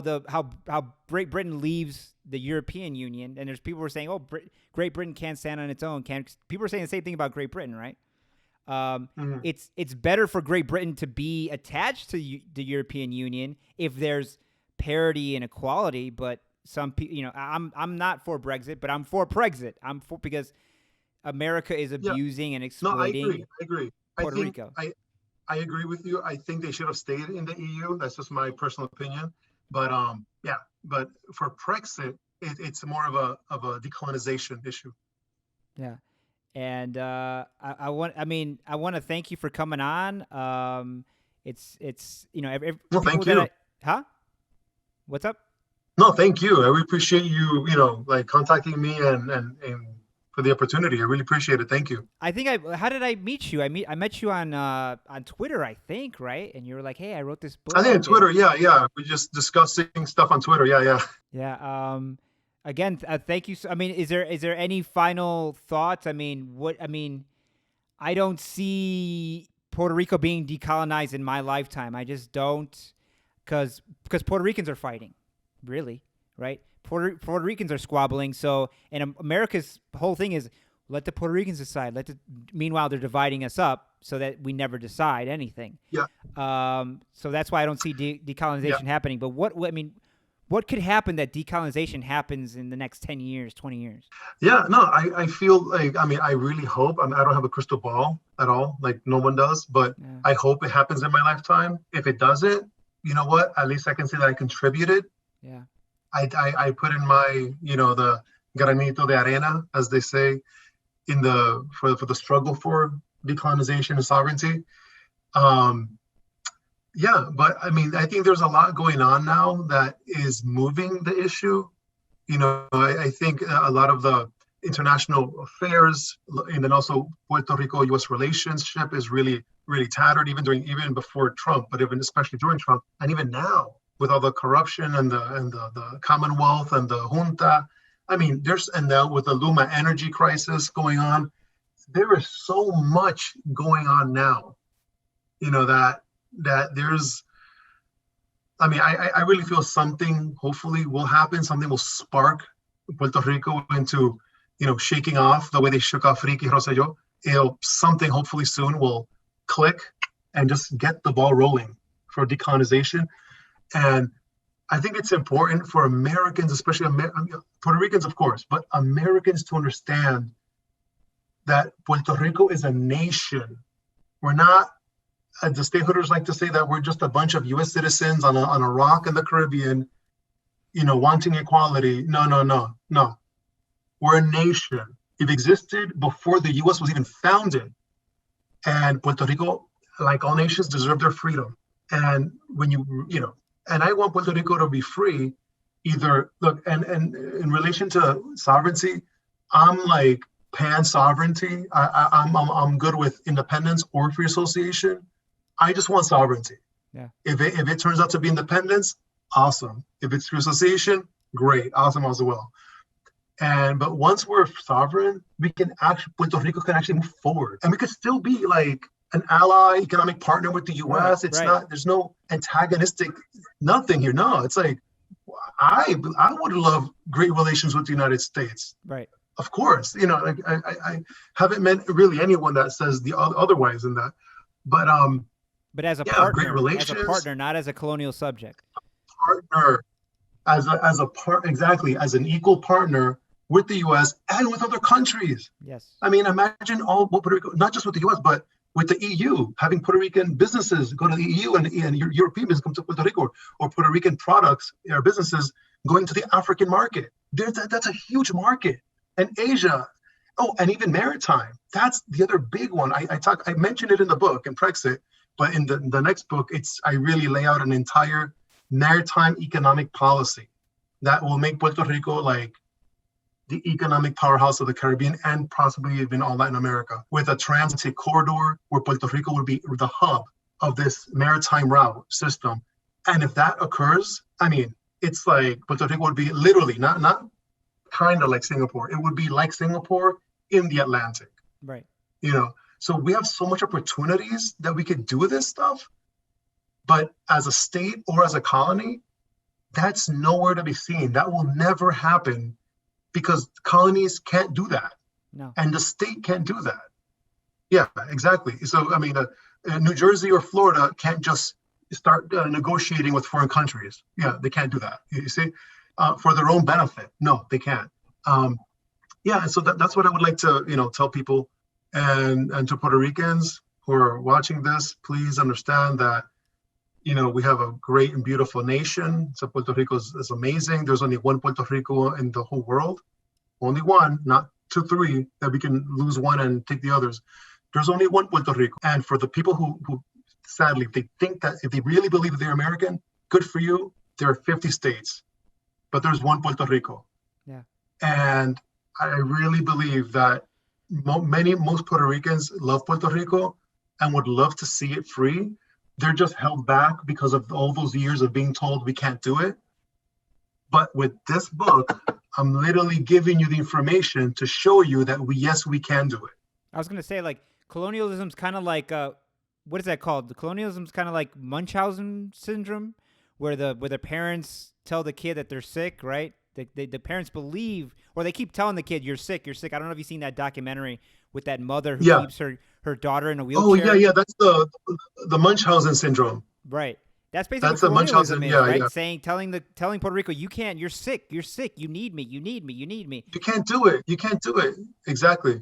A: Great Britain leaves the European Union, and there's people who are saying, "Oh, Great Britain can't stand on its own." People are saying the same thing about Great Britain, right? It's better for Great Britain to be attached to the European Union if there's parity and equality. But some people, you know, I'm not for Brexit, but I'm for Prexit. I'm for, because America is abusing and exploiting.
B: No, I agree.
A: Puerto Rico.
B: I agree with you. I think they should have stayed in the EU. That's just my personal opinion. But but for Brexit, it's more of a decolonization issue.
A: Yeah. And I want to thank you for coming on. It's you know,
B: well, thank you.
A: What's up?
B: No, thank you. I really appreciate you, you know, like contacting me and for the opportunity. I really appreciate it. Thank you.
A: I think how did I meet you? I met you on Twitter, I think, right? And you were like, "Hey, I wrote this book."
B: I think on Twitter, yeah. We just discussing stuff on Twitter, yeah.
A: Yeah. Again, thank you. I mean, is there any final thoughts? I mean, I don't see Puerto Rico being decolonized in my lifetime. I just don't, because Puerto Ricans are fighting, really, right? Puerto Ricans are squabbling. So, and America's whole thing is let the Puerto Ricans decide. Meanwhile, they're dividing us up so that we never decide anything.
B: Yeah.
A: So that's why I don't see decolonization happening. But what could happen that decolonization happens in the next 10 years, 20 years?
B: Yeah, no, I feel like, I really hope, I don't have a crystal ball at all, like no one does, but I hope it happens in my lifetime. If it doesn't, you know what, at least I can say that I contributed.
A: Yeah.
B: I put in my, you know, the granito de arena, as they say, for the struggle for decolonization and sovereignty. Um, yeah, but I mean, I think there's a lot going on now that is moving the issue. I think a lot of the international affairs and then also Puerto Rico-U.S. relationship is really, really tattered even before Trump, but even especially during Trump, and even now with all the corruption and the Commonwealth and the junta. I mean, and now with the Luma energy crisis going on, there is so much going on now. That there's. I mean, I really feel something hopefully will happen. Something will spark Puerto Rico into, shaking off the way they shook off Ricky Rosselló. Something hopefully soon will click and just get the ball rolling for decolonization. And I think it's important for Americans, especially Puerto Ricans, of course, but Americans to understand that Puerto Rico is a nation. We're not, as the stateholders like to say, that we're just a bunch of U.S. citizens on a rock in the Caribbean, wanting equality. No. We're a nation. It existed before the U.S. was even founded. And Puerto Rico, like all nations, deserve their freedom. And when and I want Puerto Rico to be free, either, look, and in relation to sovereignty, I'm like pan-sovereignty. I'm good with independence or free association. I just want sovereignty.
A: Yeah.
B: If it turns out to be independence, awesome. If it's free association, great, awesome as well. But once we're sovereign, Puerto Rico can actually move forward, and we could still be like an ally, economic partner with the U.S. Not. There's no antagonistic nothing here. No, it's like I would love great relations with the United States.
A: Right.
B: Of course, I haven't met really anyone that says the otherwise in that.
A: But as a partner, not as a colonial subject.
B: Partner, as an equal partner with the U.S. and with other countries.
A: Yes.
B: I mean, imagine Puerto Rico, not just with the U.S., but with the EU, having Puerto Rican businesses go to the EU and European businesses come to Puerto Rico, or Puerto Rican products or businesses going to the African market. That's a huge market. And Asia, and even maritime. That's the other big one. I mentioned it in the book in Brexit, but in the next book, I really lay out an entire maritime economic policy that will make Puerto Rico like the economic powerhouse of the Caribbean and possibly even all Latin America, with a transit corridor where Puerto Rico would be the hub of this maritime route system. And if that occurs, I mean, it's like Puerto Rico would be literally not kind of like Singapore. It would be like Singapore in the Atlantic.
A: Right.
B: So we have so much opportunities that we could do this stuff. But as a state or as a colony, that's nowhere to be seen. That will never happen because colonies can't do that.
A: No.
B: And the state can't do that. Yeah, exactly. So, I mean, New Jersey or Florida can't just start negotiating with foreign countries. Yeah, they can't do that. You see, for their own benefit. No, they can't. So that's what I would like to, tell people, and to Puerto Ricans who are watching this, please understand that, we have a great and beautiful nation. So Puerto Rico is amazing. There's only one Puerto Rico in the whole world. Only one, not 2, 3, that we can lose one and take the others. There's only one Puerto Rico. And for the people who sadly, they think that if they really believe they're American, good for you. There are 50 states, but there's one Puerto Rico.
A: Yeah.
B: And I really believe that most Puerto Ricans love Puerto Rico and would love to see it free. They're just held back because of all those years of being told we can't do it. But with this book, I'm literally giving you the information to show you that yes, we can do it.
A: I was going to say, like, colonialism's kind of like, what is that called? The colonialism's kind of like Munchausen syndrome, where the parents tell the kid that they're sick, right? The parents believe, or they keep telling the kid, you're sick. I don't know if you've seen that documentary with that mother who keeps her daughter in a wheelchair.
B: Oh, yeah. That's the Munchausen syndrome.
A: Right. That's basically what colonialism is, right?
B: Yeah.
A: Telling Puerto Rico, you can't, you're sick. You need me. You
B: can't do it. Exactly.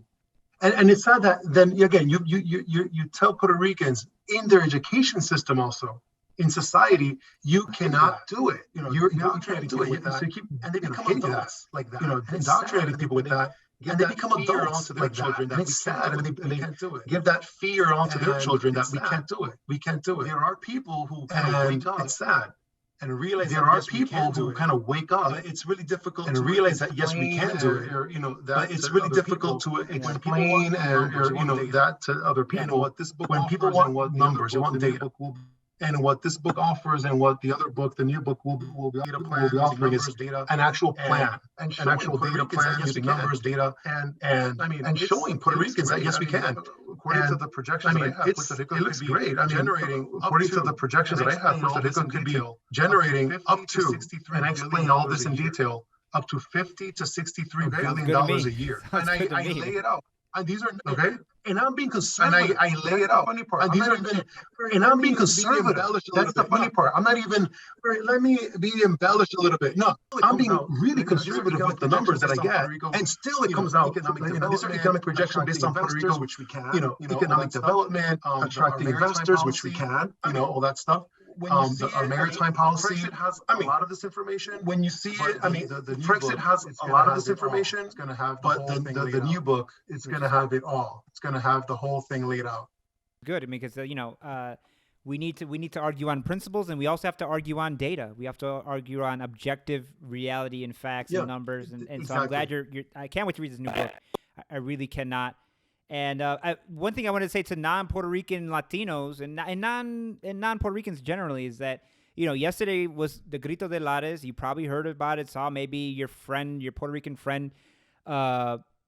B: And it's sad that then again, you tell Puerto Ricans in their education system also, in society, you cannot do it. You can't do it. So and they become adults like that. Indoctrinating people with that. and they become adults like that. And it's sad. And they give that fear onto their children that we can't do it. We can't do it. There are people who kind of it's sad. And realize there are people who kind of wake up. It's really difficult and realize that yes, we can do it. Or, that it's really difficult to explain that to other people. What this book when people want numbers, they want data. And what this book offers, and what the other book, the new book, will be offering is an actual plan, an actual data plan using numbers, data, and showing Puerto Ricans that yes, we can. According to the projections, it looks great. According to the projections that I have, Puerto Rico could be generating up to, and I explain all this in detail, up to $50 to $63 billion a year. And I lay it out. And these are okay. And I'm being conservative. And I lay it out. And these are and I'm being conservative. That's the funny part. I'm not even. Let me be embellished a little bit. No, I'm being really conservative with the numbers that I get, and still it comes out. These are economic projections based on Puerto Rico, which we can. Economic development, attracting investors, which we can. All that stuff. Our maritime policy has a lot of this information. When you see it, the Brexit has a lot of this information. It's going to have, but the new book, it's going to have it all. It's going to have the whole thing laid out.
A: Good, because we need to argue on principles, and we also have to argue on data. We have to argue on objective reality and facts and numbers. And so I'm glad I can't wait to read this new book. I really cannot. And one thing I wanted to say to non-Puerto Rican Latinos and non-Puerto Ricans generally is that, yesterday was the Grito de Lares. You probably heard about it, saw maybe your Puerto Rican friend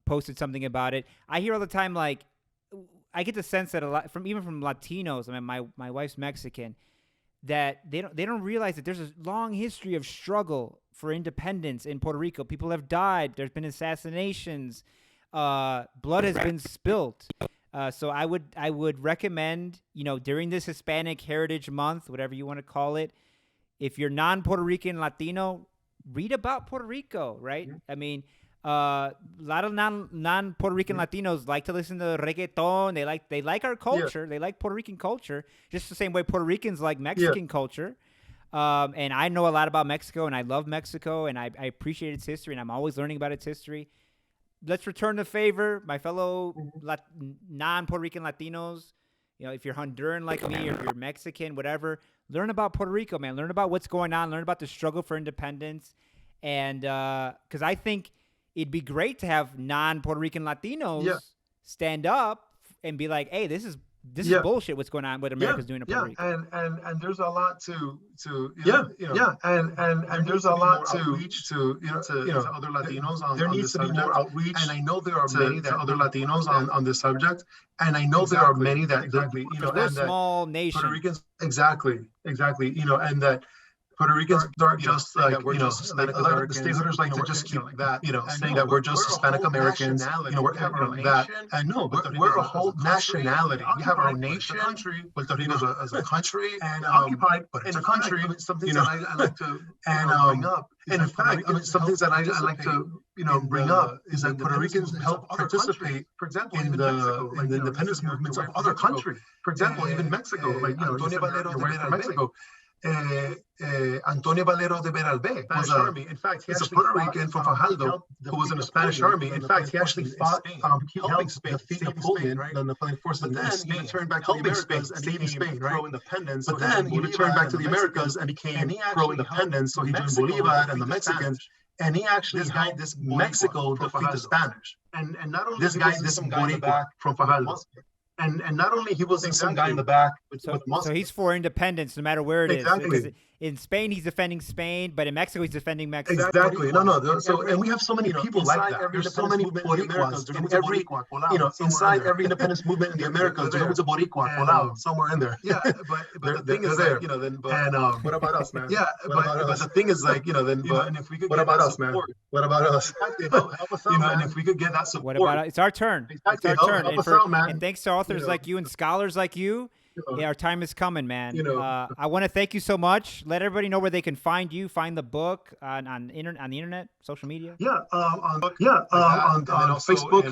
A: posted something about it. I hear all the time, like, I get the sense that a lot from Latinos, my wife's Mexican, that they don't realize that there's a long history of struggle for independence in Puerto Rico. People have died. There's been assassinations. Blood has been spilt. So I would recommend, during this Hispanic Heritage Month, whatever you want to call it, if you're non-Puerto Rican Latino, read about Puerto Rico, right? Mm-hmm. A lot of non-Puerto Rican Latinos like to listen to reggaeton. They like our culture. They like Puerto Rican culture, just the same way Puerto Ricans like Mexican culture. And I know a lot about Mexico, and I love Mexico, and I appreciate its history, and I'm always learning about its history. Let's return the favor, my fellow non-Puerto Rican Latinos. If you're Honduran like me, or if you're Mexican, whatever, learn about Puerto Rico, man. Learn about what's going on. Learn about the struggle for independence. And because I think it'd be great to have non-Puerto Rican Latinos stand up and be like, hey, this is bullshit what's going on, what America's doing to Puerto Rico. And there's a lot to and there's a lot to reach to other Latinos on there needs to be more outreach. And I know there are many that other Latinos on this subject, and I know there are many that we're a small nation.
B: Puerto Ricans exactly and that Puerto Ricans aren't just like, like the stateholders like to just keep that, saying that we're just Hispanic Americans, we're that. I know, but we're a whole nationality. We have our nation, Puerto Rico as a country, and occupied, but it's a country. Something that I like to bring up. And in fact, some things that I like to bring up is that Puerto Ricans help participate, for example, in the independence movements of other countries. For example, even Mexico, like Antonio Valero de Mexico. Antonio Valero de Beralbe was he's a Puerto Rican from Fajardo who was in the Spanish army. In fact, he actually fought, he helped defeat Napoleon, the Napoleon forces in Spain. He returned back to the Americas and became Spain, pro-independence. But then he returned back to the Americas and became pro-independence. So he joined Bolivar and the Mexicans. And he actually helped Mexico defeat the Spanish. And not only this Boricua from Fajardo. And not only he wasn't some guy in the back with
A: so he's for independence no matter where it is.
B: Exactly.
A: In Spain, he's defending Spain, but in Mexico, he's defending Mexico.
B: Exactly. No. So, and we have so many people like that. There's so many Boricuas in every, inside every independence movement in the Americas. There's always a Boricua, somewhere in there. Yeah, but the thing is there. And what about us, man? Yeah, but the thing is like, then, and if we could, what about us, man? What about us? And if we could get that support.
A: What about us? It's our turn. It's our turn. And thanks to authors like you and scholars like you, Yeah, our time is coming, man.
B: you know,
A: I want to thank you so much. Let everybody know where they can find you, find the book on the internet, social media.
B: on Facebook,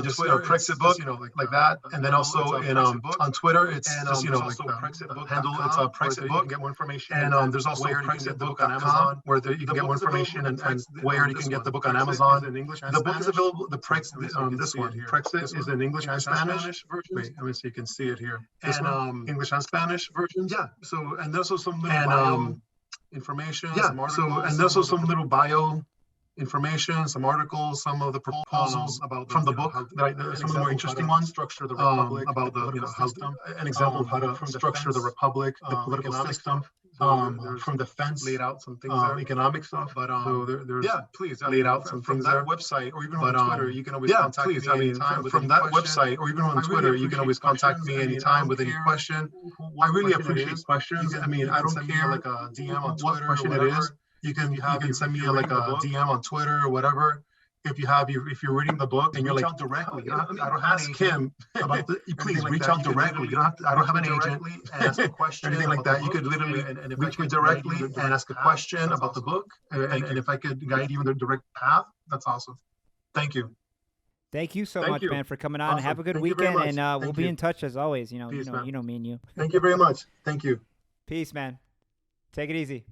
B: just Brexit book, like that, and then also in on Twitter, it's just like the handle, it's Brexit book. Get more information, and there's also brexitbook.com where you can get more information, and where you can get the book on Amazon. The book is available. The Brexit, this one, Brexit, is in English and Spanish. Wait, let me see, you can see it here. This one, English and Spanish versions. Yeah. So, and there's also some little bio information. Yeah. So, and there's also some little bio information, some articles, some of the proposals about from the book, some of the more interesting ones, structure the republic, about the how an example of how to structure the republic, the political system. From the fence, laid out some things there, economic stuff. But so there's please laid out some things there. Website or even on Twitter, you can always contact me anytime. From that website or even on Twitter, you can always contact me anytime with any question. I really appreciate questions. I mean, I don't care like a DM on Twitter, what question it is. You can send me like a DM on Twitter or whatever. If you're reading the book and you're like directly, I don't ask him about the. Please reach out directly. You don't have to. I don't have an agent. Ask a question, anything like that. You could literally reach me directly and ask a question about the book. And if I could guide you in the direct path, that's awesome. Thank you.
A: Thank you so much, man, for coming on. Awesome. Have a good weekend, and we'll be in touch as always. Peace, you know me and you.
B: Thank you very much. Thank you.
A: Peace, man. Take it easy.